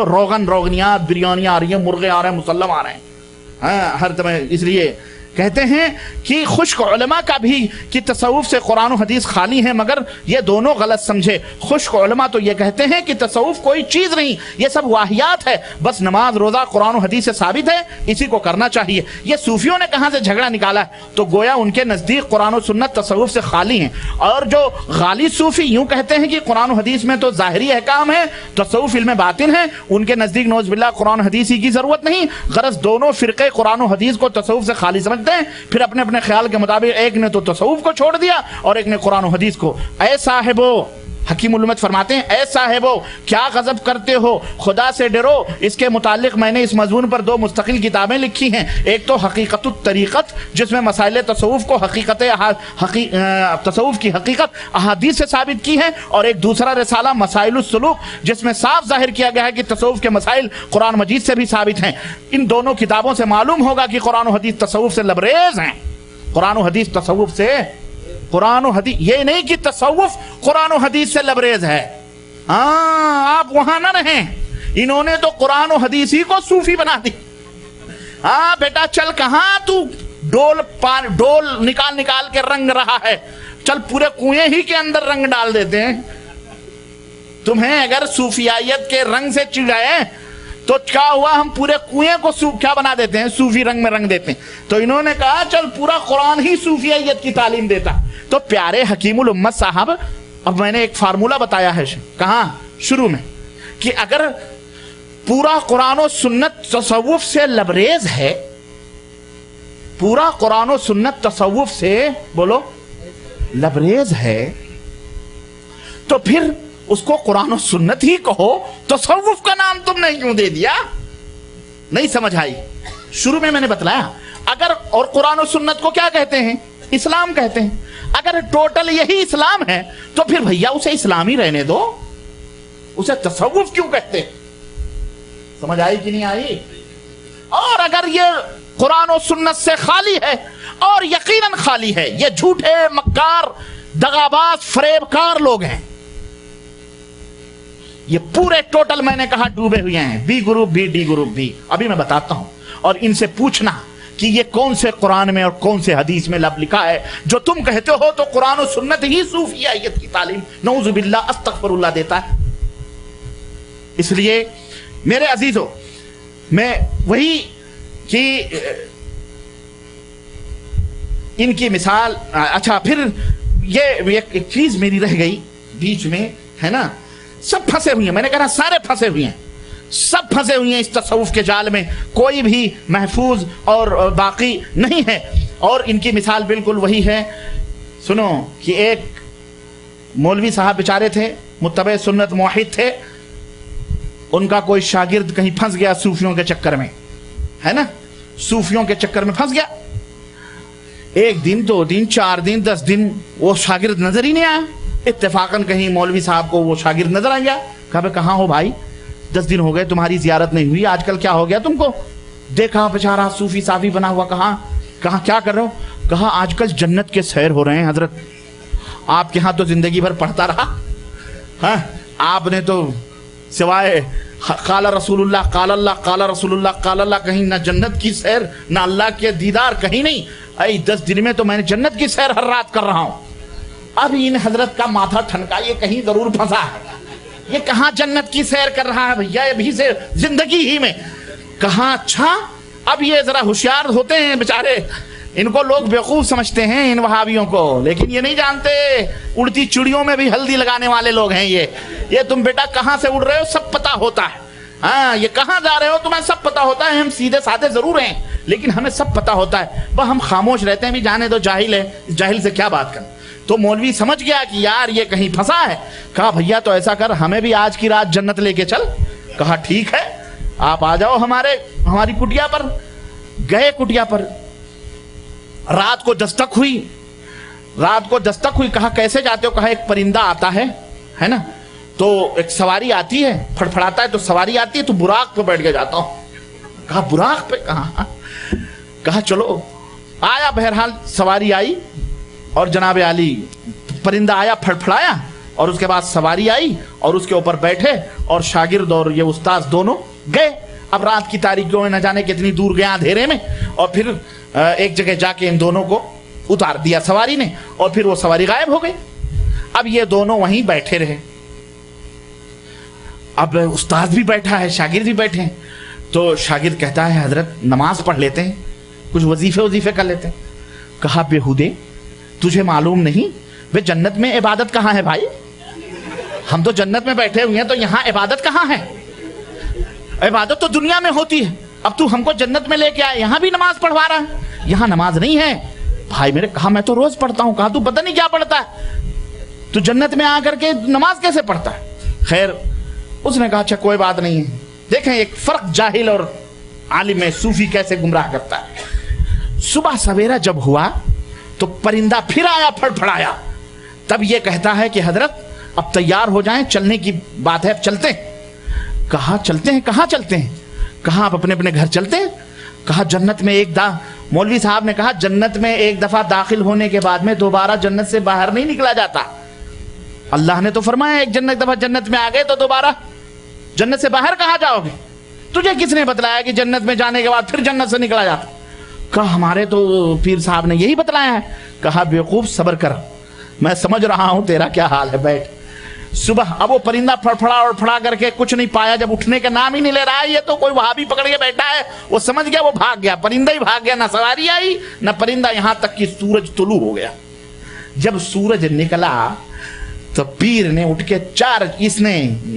रोगन रोगनियात बिरयानी आ रही है, मुर्गे आ रहे हैं, मुसल्लम आ रहे हैं, हाँ हर तरह। इसलिए कहते हैं कि खुश्क उलमा का भी कि तसव्वुफ से कुरान और हदीस खाली है, मगर ये दोनों गलत समझे। खुश्क उलमा तो ये कहते हैं कि तसव्वुफ कोई चीज़ नहीं, ये सब वाहियात है, बस नमाज रोज़ा कुरान और हदीस से साबित है, इसी को करना चाहिए। ये सूफियों ने कहाँ से झगड़ा निकाला है? तो गोया उनके नज़दीक कुरान और सुन्नत तसव्वुफ से खाली हैं। और जो गाली सूफी यूँ कहते हैं कि कुरान और हदीस में तो ज़ाहिरी अहकाम है, तसव्वुफ इल्म बातिन है, उनके नज़दीक नौज़ बिल्लाह कुरान और हदीस की ज़रूरत नहीं। गरज दोनों फ़िरक़े कुरान और हदीस को तसव्वुफ से खाली समझ फिर अपने अपने ख्याल के मुताबिक एक ने तो तसव्वुफ को छोड़ दिया और एक ने कुरान और हदीस को। ऐ साहिबो, हकीमुल उम्मत फरमाते हैं, ऐ साहिबो क्या गजब करते हो, खुदा से डरो। इसके मुतालिक मैंने इस मजमून पर दो मुस्तकिल किताबें लिखी हैं। एक तो हकीकतुत तरीक़त, जिसमें मसाइल तसव्वुफ को तसव्वुफ की हकीकत अहादीस से साबित की है, और एक दूसरा रिसाला मसाइलुस सुलूक, जिसमें साफ जाहिर किया गया है कि तसव्वुफ के मसाइल कुरान मजीद से भी साबित हैं। इन दोनों किताबों से मालूम होगा कि कुरान और हदीस तसव्वुफ से लबरेज हैं। कुरान और हदीस तसव्वुफ से, कुरान और हदीस, ये नहीं कि तसव्वुफ कुरान और हदीस से लबरेज है। हाँ, आप वहां ना रहें। इन्होंने तो कुरान और हदीस ही को सूफी बना दी। हाँ बेटा चल, कहां तू डोल निकाल निकाल के रंग रहा है, चल पूरे कुएं ही के अंदर रंग डाल देते हैं। तुम्हें अगर सूफियायत के रंग से चिढ़ाए तो क्या हुआ, हम पूरे कुएं को क्या बना देते हैं, सूफी रंग में रंग देते हैं। तो इन्होंने कहा चल पूरा कुरान ही सूफियायत की तालीम देता। तो प्यारे हकीमुल उम्मत साहब, अब मैंने एक फार्मूला बताया है कहाँ शुरू में, कि अगर पूरा कुरान और सुन्नत तसव्वुफ से लबरेज है, पूरा कुरान और सुन्नत तसव्वुफ से बोलो लबरेज है, तो फिर उसको कुरान और सुन्नत ही कहो, तसव्वुफ का नाम तुमने क्यों दे दिया? नहीं समझ आई। शुरू में मैंने बतलाया, अगर और कुरान और सुन्नत को क्या कहते हैं? इस्लाम कहते हैं। अगर टोटल यही इस्लाम है तो फिर भैया उसे इस्लाम ही रहने दो, उसे तसव्वुफ क्यों कहते हैं? समझ आई कि नहीं आई? और अगर ये कुरान और सुन्नत से खाली है, और यकीनन खाली है, ये झूठे मक्कार दगाबाज फरेबकार लोग हैं, ये पूरे टोटल मैंने कहा डूबे हुए हैं, बी ग्रुप भी डी ग्रुप भी। अभी मैं बताता हूं, और इनसे पूछना कि ये कौन से कुरान में और कौन से हदीस में लब लिखा है जो तुम कहते हो तो कुरान और सुन्नत ही सूफियायत की तालीम नऊज़ु बिल्लाह अस्तगफिरुल्लाह देता है। इसलिए मेरे अजीजों, मैं वही कि इनकी मिसाल, अच्छा फिर ये एक चीज मेरी रह गई बीच में, है ना, सब फंसे हुए हैं, मैंने कहा सारे फंसे हुए हैं। सब फंसे हुए हैं इस तसव्वुफ के जाल में, कोई भी महफूज और बाकी नहीं है। और इनकी मिसाल बिल्कुल वही है। सुनो कि एक मौलवी साहब बेचारे थे, मुत्तबे सुन्नत मुवहिद थे, उनका कोई शागिर्द कहीं फंस गया सूफियों के चक्कर में, है ना, सूफियों के चक्कर में फंस गया। 1 दिन 2 दिन 4 दिन 10 दिन वो शागिर्द नजर ही नहीं आया। इत्तेफाकन कहीं मौलवी साहब को वो शागिर्द नजर आ गया। कहा कहाँ हो भाई, 10 दिन हो गए तुम्हारी जियारत नहीं हुई, आजकल क्या हो गया तुमको? देखा बेचारा सूफी साफी बना हुआ, कहाँ क्या कर रहे हो? कहा आजकल जन्नत के सैर हो रहे हैं हजरत, आपके यहाँ तो जिंदगी भर पढ़ता रहा, हाँ आपने तो सिवाय काला रसूलुल्लाह कालल्लाह काला रसूलुल्लाह कालल्लाह कहीं ना जन्नत की सैर ना अल्लाह के दीदार कहीं नहीं। आई 10 दिन में तो मैंने जन्नत की सैर हर रात कर रहा हूं। अब इन हजरत का माथा ठनका, ये कहीं जरूर फंसा है, ये कहाँ जन्नत की सैर कर रहा है भैया, अभी से जिंदगी ही में। कहा अच्छा, अब ये जरा होशियार होते हैं बेचारे, इनको लोग बेवकूफ समझते हैं इन वहाबियों को, लेकिन ये नहीं जानते उड़ती चिड़ियों में भी हल्दी लगाने वाले लोग हैं ये तुम बेटा कहां से उड़ रहे हो सब पता होता है, हाँ ये कहां जा रहे हो तुम्हें सब पता होता है। हम सीधे साधे जरूर हैं लेकिन हमें सब पता होता है, वह हम खामोश रहते हैं, भी जाने दो जाहिल है, जाहिल से क्या बात कर। तो मौलवी समझ गया कि यार ये कहीं फंसा है। कहा भैया तो ऐसा कर, हमें भी आज की रात जन्नत लेके चल। कहा ठीक है, आप आ जाओ हमारी कुटिया पर। गए कुटिया पर, रात को दस्तक हुई। कहा कैसे जाते हो? कहा एक परिंदा आता है ना, तो एक सवारी आती है, फड़फड़ाता है तो सवारी आती है, तो बुराक पे बैठ के जाता हूं। कहा बुराक पे? कहा चलो। आया, बहरहाल सवारी आई और जनाब आली परिंदा आया, फड़फड़ाया और उसके बाद सवारी आई और उसके ऊपर बैठे और शागिर्द और ये उस्ताद दोनों गए। अब रात की तारीखियों में न जाने कितनी दूर गया अंधेरे में, और फिर एक जगह जाके इन दोनों को उतार दिया सवारी ने, और फिर वो सवारी गायब हो गई। अब ये दोनों वहीं बैठे रहे। अब उस्ताद भी बैठा है, शागिर्द भी बैठे हैं। तो शागिर्द कहता है हजरत नमाज पढ़ लेते हैं, कुछ वजीफे कर लेते हैं। कहा बेहुदे, तुझे मालूम नहीं वे जन्नत में इबादत कहाँ है भाई? हम तो जन्नत में बैठे हुए हैं, तो यहाँ इबादत कहाँ है? इबादत तो दुनिया में होती है, अब तू हमको जन्नत में लेके आया, यहाँ भी नमाज पढ़वा रहा है? यहाँ नमाज नहीं है भाई मेरे। कहा मैं तो रोज पढ़ता हूँ। कहा तू पता नहीं क्या पढ़ता है, तू जन्नत में आकर के नमाज कैसे पढ़ता है? खैर उसने कहा अच्छा कोई बात नहीं है। देखें एक फर्क जाहिल और आलिम में, सूफी कैसे गुमराह करता है। सुबह सवेरा जब हुआ तो परिंदा फिर आया, फड़फड़ाया। तब ये कहता है कि हजरत अब तैयार हो जाएं, चलने की बात है, अब चलते हैं। कहा चलते हैं? कहाँ चलते हैं? कहा आप अपने अपने घर चलते हैं। कहा जन्नत में मौलवी साहब ने कहा जन्नत में एक दफा दाखिल होने के बाद में दोबारा जन्नत से बाहर नहीं निकला जाता। अल्लाह ने तो फरमाया एक दफा जन्नत में आ गए तो दोबारा जन्नत से बाहर कहाँ जाओगे? तुझे किसने बतलाया कि जन्नत में जाने के बाद फिर जन्नत से निकला जाता? कहा हमारे तो पीर साहब ने यही बतलाया है। कहा बेवकूफ सब्र कर, मैं समझ रहा हूं तेरा क्या हाल है, बैठ। सुबह अब वो परिंदा फड़फड़ा करके कुछ नहीं पाया, जब उठने का नाम ही नहीं ले रहा है, ये तो कोई वहां पकड़ के बैठा है। वो समझ गया, वो भाग गया, परिंदा ही भाग गया, ना सवारी आई ना परिंदा, यहां तक कि सूरज तुलू हो गया। जब सूरज निकला तो पीर ने उठ के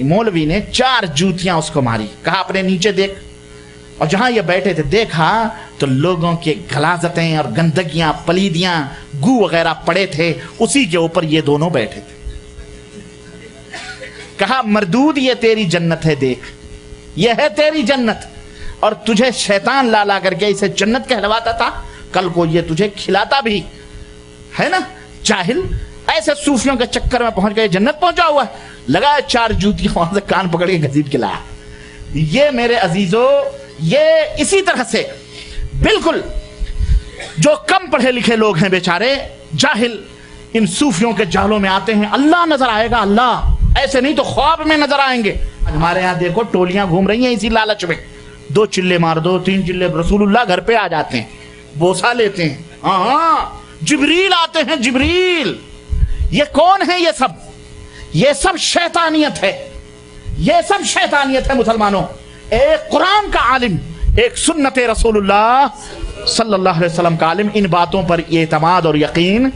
मौलवी ने 4 जूतियां उसको मारी। कहा अपने नीचे देख, और जहां ये बैठे थे देखा तो लोगों के गलाजतें और गंदगियां, पलीदियां, गू वगैरह पड़े थे, उसी के ऊपर ये दोनों बैठे थे। कहा मरदूद ये तेरी जन्नत है, देख ये है तेरी जन्नत, और तुझे शैतान ला ला करके इसे जन्नत कहलवाता था, कल को ये तुझे खिलाता भी है ना। जाहिल ऐसे सूफियों के चक्कर में पहुंच गए, जन्नत पहुंचा हुआ है, लगा 4 जूतियां वहां से कान पकड़ के घसीट के लाया। ये मेरे अजीजों, ये इसी तरह से बिल्कुल जो कम पढ़े लिखे लोग हैं बेचारे जाहिल, इन सूफियों के जालों में आते हैं। अल्लाह नजर आएगा, अल्लाह ऐसे नहीं तो ख्वाब में नजर आएंगे। हमारे यहाँ देखो टोलियां घूम रही हैं इसी लालच में, 2 चिल्ले मार दो, 3 चिल्ले, रसूलुल्लाह घर पे आ जाते हैं, बोसा लेते हैं। हाँ जिब्रील आते हैं, जिब्रील। ये कौन है? ये सब शैतानियत है, ये सब शैतानियत है मुसलमानों। एक कुरान का आलिम, एक सुन्नत रसूलुल्लाह सल्लल्लाहु अलैहि वसल्लम का आलिम, इन बातों पर एतमाद और यकीन,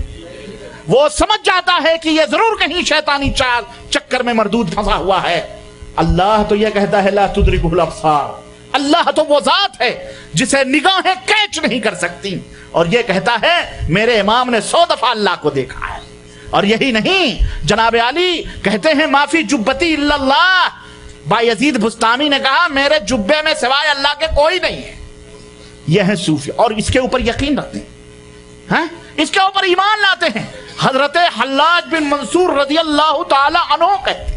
वो समझ जाता है कि ये जरूर कहीं शैतानी चक्कर में मरदूद फंसा हुआ है। अल्लाह तो यह कहता है ला तुदरिकुल अब्सार, अल्लाह तो वो जात है जिसे निगाहें कैच नहीं कर सकती, और ये कहता है मेरे इमाम ने 100 दफा अल्लाह को देखा है। और यही नहीं, जनाब अली कहते हैं माफी जुब्बती इल्लल्लाह, बायजीद बुस्तामी ने कहा मेरे जुब्बे में सिवाय अल्लाह के कोई नहीं है। यह है सूफी, और इसके ऊपर यकीन रखते हैं, इसके ऊपर ईमान लाते हैं। हजरत हल्लाज बिन मंसूर रज़ी अल्लाह ताला अन्हु कहते,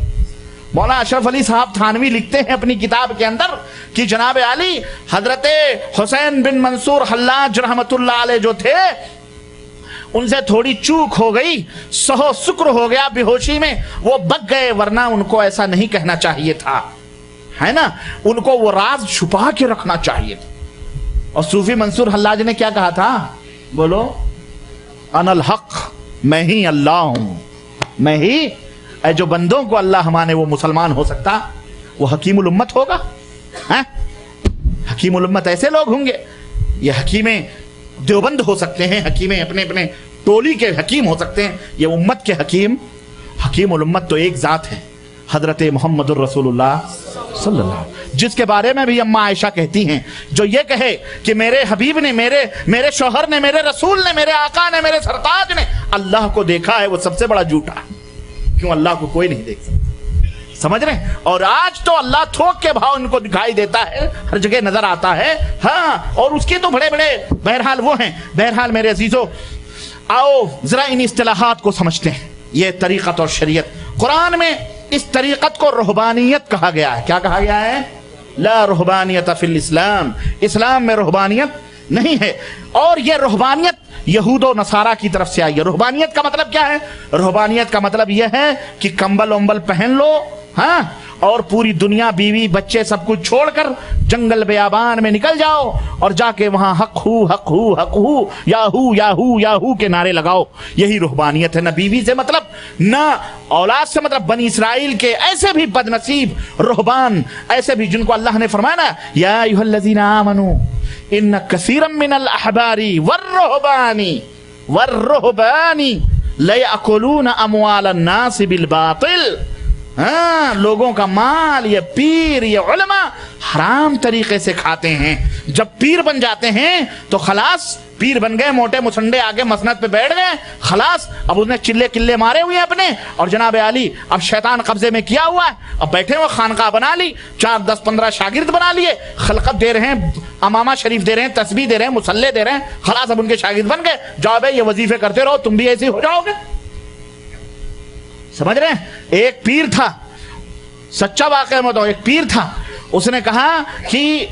मौलाना अशरफ अली साहब थानवी लिखते हैं अपनी किताब के अंदर कि जनाब अली हजरत हुसैन बिन मंसूर हल्लाज रहमतुल्लाह अलैह जो थे, उनसे थोड़ी चूक हो गई, सहो शुक्र हो गया, बेहोशी में वो बक गए, वरना उनको ऐसा नहीं कहना चाहिए था, है ना, उनको वो राज छुपा के रखना चाहिए था। और सूफी मंसूर हल्लाज ने क्या कहा था, बोलो, अनल हक, मैं ही अल्लाह हूं, मैं ही, जो बंदों को अल्लाह माने वो मुसलमान हो सकता, वो हकीमुल उम्मत होगा, हैं? हकीमुल उम्मत ऐसे लोग होंगे, ये हकीमें देवबंद हो सकते हैं, हकीमें अपने अपने टोली के हकीम हो सकते हैं, ये उम्मत के हकीम, हकीमुल उम्मत तो एक जात है, हजरत मोहम्मदुर रसूलुल्लाह सल्लल्लाहु अलैहि वसल्लम, जिसके बारे में भी अम्मा आयशा कहती हैं, जो ये कहे कि मेरे हबीब ने, मेरे शौहर ने, मेरे रसूल ने, मेरे आका ने, मेरे सरताज ने अल्लाह को देखा है, वो सबसे बड़ा झूठा है। क्यों? अल्लाह को कोई नहीं देख सकता, समझ रहे हैं? और आज तो अल्लाह थोक के भाव उनको दिखाई देता है, हर जगह नजर आता है, हाँ, और उसके तो बड़े बड़े बहरहाल वो हैं। बहरहाल मेरे अजीजों, आओ जरा इन इस्तिलाहात को समझते हैं। ये तरीक़त और शरीयत, कुरान में इस तरीक़त को रुहबानियत कहा गया है। क्या कहा गया है? ला रुहबानियत फिल इस्लाम, इस्लाम में रुहबानियत नहीं है। और ये रुहबानियत यहूद और नसारा की तरफ से आई है। रुहबानियत का मतलब क्या है? रुहबानियत का मतलब यह है कि कंबल वंबल पहन लो, हाँ, और पूरी दुनिया, बीवी बच्चे सब कुछ छोड़कर जंगल बेयाबान में निकल जाओ और जाके वहां हक हू हक हू हक हू याहू याहू याहू के नारे लगाओ। यही रुहबानियत है। न बीवी से मतलब, न औलाद से मतलब। बनी इसराइल के ऐसे भी बदनसीब रुहबान, ऐसे भी जिनको अल्लाह ने फरमाया ना, या अय्युहल्लज़ीना आमनू इन्न कसीरम मिनल अहबारी वर्रुहबानी लयअकुलून अमवालन नास बिल बातिल। हाँ, लोगों का माल ये पीर, ये उलमा हराम तरीके से खाते हैं। जब पीर बन जाते हैं तो खलास, पीर बन गए, मोटे मुसंडे आगे मसनद पे बैठ गए, खलास, अब उसने चिल्ले किल्ले मारे हुए हैं अपने, और जनाब आली अब शैतान कब्जे में किया हुआ है, अब बैठे हुए खानका बना ली, 4, 10, 15 शागिर्द बना लिए, खलकत दे रहे हैं, अमामा शरीफ दे रहे हैं, तस्बीह दे रहे हैं, मुसल्ले दे रहे हैं, खलास अब उनके शागिर्द बन गए। जाओ भाई ये वजीफे करते रहो, तुम भी ऐसे हो जाओगे। समझ रहे हैं? एक पीर था, सच्चा वाकया में तो एक पीर था, उसने कहा कि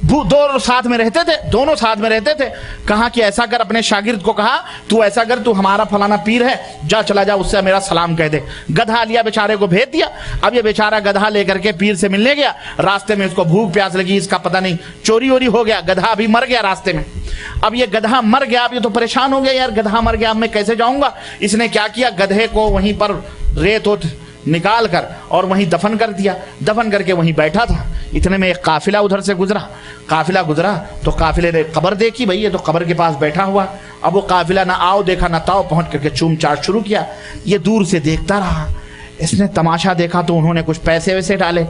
दो साथ में रहते थे, दोनों साथ में रहते थे, कहा कि ऐसा कर, अपने शागिर्द को कहा तू ऐसा कर, तू हमारा फलाना पीर है, जा चला जा, उससे मेरा सलाम कह दे। गधा लिया, बेचारे को भेज दिया। अब ये बेचारा गधा लेकर के पीर से मिलने गया, रास्ते में उसको भूख प्यास लगी, इसका पता नहीं चोरी वोरी हो गया, गधा अभी मर गया रास्ते में। अब ये गधा मर गया, अब ये तो परेशान हो गया, यार गधा मर गया, अब मैं कैसे जाऊंगा। इसने क्या किया, गधे को वहीं पर रेत वोत निकाल कर और वहीं दफन कर दिया। दफन करके वहीं बैठा था। इतने में एक काफिला उधर से गुजरा, काफिला गुजरा तो काफिले ने कब्र देखी, भाई ये तो कब्र के पास बैठा हुआ। अब वो काफिला ना आओ देखा ना ताओ, पहुंच करके चूम चाट शुरू किया। ये दूर से देखता रहा, इसने तमाशा देखा तो उन्होंने कुछ पैसे वैसे डाले,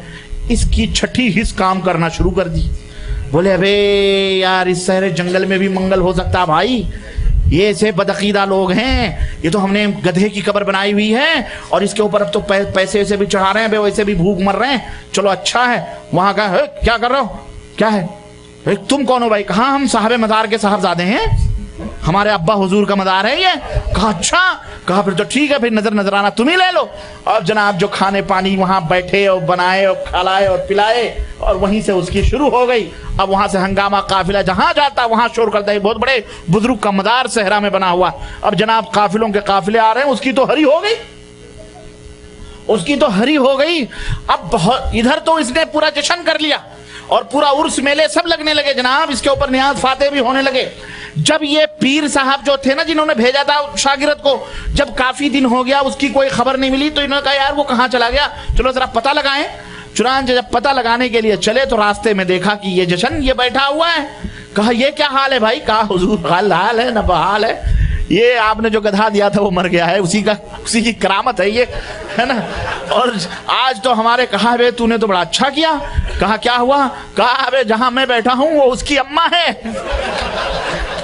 इसकी छठी हिस्स काम करना शुरू कर दी। बोले अबे यार, इस सारे जंगल में भी मंगल हो सकता है भाई, ये ऐसे बदअकीदा लोग हैं, ये तो हमने गधे की कब्र बनाई हुई है और इसके ऊपर अब तो पैसे वैसे भी चढ़ा रहे हैं, वैसे भी भूख मर रहे हैं, चलो अच्छा है। वहां का है, क्या कर रहे हो, क्या है, तुम कौन हो भाई? कहा हम साहबे मज़ार के साहबजादे हैं, हमारे अब्बा हुजूर का मज़ार है ये। कहा अच्छा, कहा फिर तो ठीक है, फिर नजर नजराना तुम ही ले लो। अब जनाब जो खाने पानी वहां बैठे और बनाए और खिलाए और पिलाए, और वहीं से उसकी शुरू हो गई। अब वहां से हंगामा, काफिला जहां जाता वहां शोर करता है, बहुत बड़े बुजुर्ग का मदार सहरा में बना हुआ। अब जनाब काफिलों के काफिले आ रहे हैं, उसकी तो हरी हो गई, उसकी तो हरी हो गई। अब बहुत इधर तो इसने पूरा जश्न कर लिया और पूरा उर्स मेले सब लगने लगे जनाब, इसके ऊपर नियाज फाते भी होने लगे। जब ये पीर साहब जो थे ना, जिन्होंने भेजा था शागिर्द को, जब काफी दिन हो गया उसकी कोई खबर नहीं मिली, तो इन्होंने कहा यार वो कहाँ चला गया, चलो जरा पता लगाएं। चुनांचे जब पता लगाने के लिए चले तो रास्ते में देखा कि ये जश्न ये बैठा हुआ है। कहा ये क्या हाल है भाई? कहा हुजूर हाल है ना बहाल है, یہ آپ نے جو گدھا دیا تھا وہ مر گیا ہے، اسی کی کرامت ہے یہ، ہے نا۔ اور آج تو ہمارے کہا بے تو نے تو بڑا اچھا کیا، کہا کیا ہوا، کہا بے جہاں میں بیٹھا ہوں وہ اس کی اماں ہے،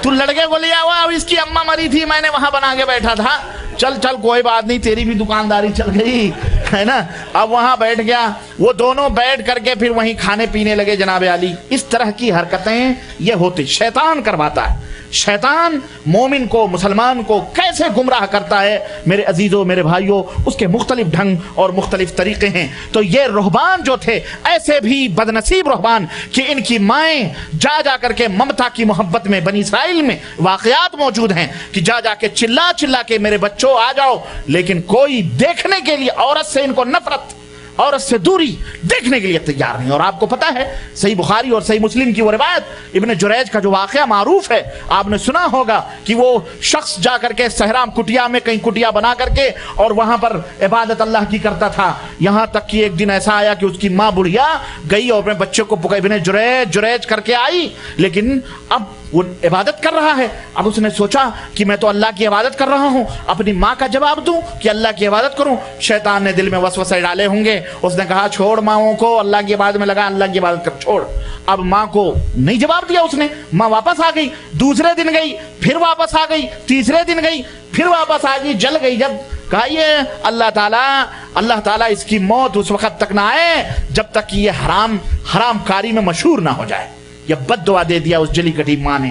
تو لڑکے کو لیا ہوا، اب اس کی اماں مری تھی، میں نے وہاں بنا کے بیٹھا تھا، چل چل کوئی بات نہیں، تیری بھی دکانداری چل گئی، ہے نا۔ اب وہاں بیٹھ گیا، وہ دونوں بیٹھ کر کے پھر وہیں کھانے پینے لگے جناب علی۔ اس طرح کی حرکتیں یہ ہوتی، شیطان کرواتا ہے۔ شیطان مومن کو، مسلمان کو کیسے گمراہ کرتا ہے میرے عزیزوں، میرے بھائیوں، اس کے مختلف ڈھنگ اور مختلف طریقے ہیں۔ تو یہ رہبان جو تھے، ایسے بھی بدنصیب رہبان کہ ان کی مائیں جا جا کر کے ممتا کی محبت میں، بنی اسرائیل میں واقعات موجود ہیں کہ جا جا کے چلا چلا کے میرے بچوں آ جاؤ، لیکن کوئی دیکھنے کے لیے عورت سے ان کو نفرت، عورت سے دوری، دیکھنے کے لیے تیار نہیں۔ اور آپ کو پتا ہے صحیح بخاری اور صحیح مسلم کی وہ روایت، ابن جریج کا جو واقعہ معروف ہے، آپ نے سنا ہوگا کہ وہ شخص جا کر کے صحرا کٹیا میں کہیں کٹیا بنا کر کے اور وہاں پر عبادت اللہ کی کرتا تھا، یہاں تک کہ ایک دن ایسا آیا کہ اس کی ماں بڑھیا گئی اور اپنے بچے کو پکا ابن جریج جریج کر کے آئی، لیکن اب وہ عبادت کر رہا ہے۔ اب اس نے سوچا کہ میں تو اللہ کی عبادت کر رہا ہوں، اپنی ماں کا جواب دوں کہ اللہ کی عبادت کروں؟ شیطان نے دل میں وسوسے ڈالے ہوں گے، اس نے کہا چھوڑ ماؤں کو، اللہ کی عبادت میں لگا، اللہ کی عبادت کر، چھوڑ۔ اب ماں کو نہیں جواب دیا اس نے، ماں واپس آ گئی، دوسرے دن گئی، پھر واپس آ گئی، تیسرے دن گئی، پھر واپس آ گئی، جل گئی۔ جب کہا یہ اللہ تعالیٰ اس کی موت اس وقت تک نہ آئے جب تک کہ یہ حرام کاری میں مشہور نہ ہو جائے۔ یہ بد دعا دے دیا اس جلی کٹی ماں نے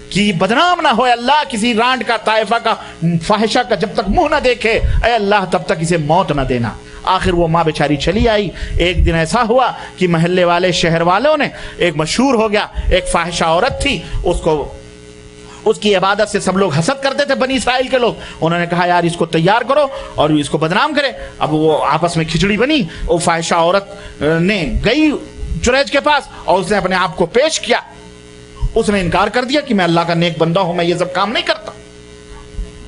کہ بدنام نہ ہوئے اللہ، کسی رانڈ کا، طائفہ کا، فاحشہ کا جب تک منہ نہ دیکھے، اے اللہ تب تک اسے موت نہ دینا۔ آخر وہ ماں بیچاری چلی آئی۔ ایک دن ایسا ہوا کہ محلے والے، شہر والوں نے، ایک مشہور ہو گیا، ایک فاحشہ عورت تھی، اس کی عبادت سے سب لوگ حسد کرتے تھے، بنی اسرائیل کے لوگ۔ انہوں نے کہا یار اس کو تیار کرو اور اس کو بدنام کرے۔ اب وہ آپس میں کھچڑی بنی، وہ فاحشہ عورت نے گئی جریج کے پاس اور اس نے اپنے آپ کو پیش کیا۔ اس نے انکار کر دیا کہ میں اللہ کا نیک بندہ ہوں، میں یہ سب کام نہیں کرتا۔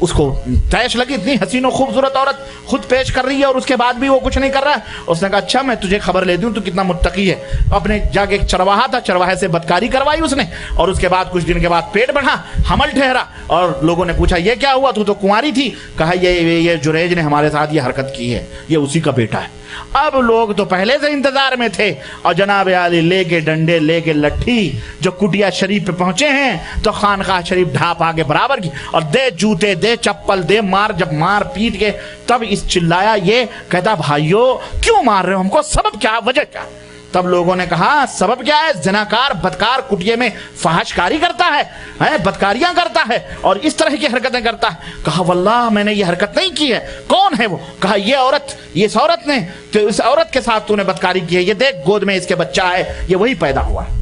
اس کو تیش لگی، اتنی حسین و خوبصورت عورت خود پیش کر رہی ہے اور اس کے بعد بھی وہ کچھ نہیں کر رہا ہے۔ اس نے کہا اچھا میں تجھے خبر لے دوں تو کتنا متقی ہے۔ اپنے جا کے ایک چرواہا تھا، چرواہے سے بدکاری کروائی اس نے، اور اس کے بعد کچھ دن کے بعد پیٹ بڑھا، حمل ٹھہرا، اور لوگوں نے پوچھا یہ کیا ہوا، تو کنواری تھی؟ کہا یہ جریج نے ہمارے ساتھ یہ حرکت کی ہے، یہ اسی کا بیٹا ہے۔ اب لوگ تو پہلے سے انتظار میں تھے، اور جناب عالی لے کے ڈنڈے، لے کے لٹھی، جو کٹیا شریف پہ پہنچے ہیں تو خانقاہ شریف ڈھاپ آگے برابر کی، اور دے جوتے، دے چپل، دے مار۔ جب مار پیٹ کے تب اس چلایا، یہ کہتا بھائیو کیوں مار رہے ہو ہم کو، سبب کیا، وجہ کیا؟ تب لوگوں نے کہا سبب کیا ہے، زناکار بدکار کٹیے میں فحش کاری کرتا ہے، بدکاریاں کرتا ہے اور اس طرح کی حرکتیں کرتا ہے۔ کہا واللہ میں نے یہ حرکت نہیں کی ہے۔ کون ہے وہ؟ کہا یہ عورت، اس عورت نے، تو اس عورت کے ساتھ تو نے بدکاری کی ہے، یہ دیکھ گود میں اس کے بچہ ہے، یہ وہی پیدا ہوا ہے۔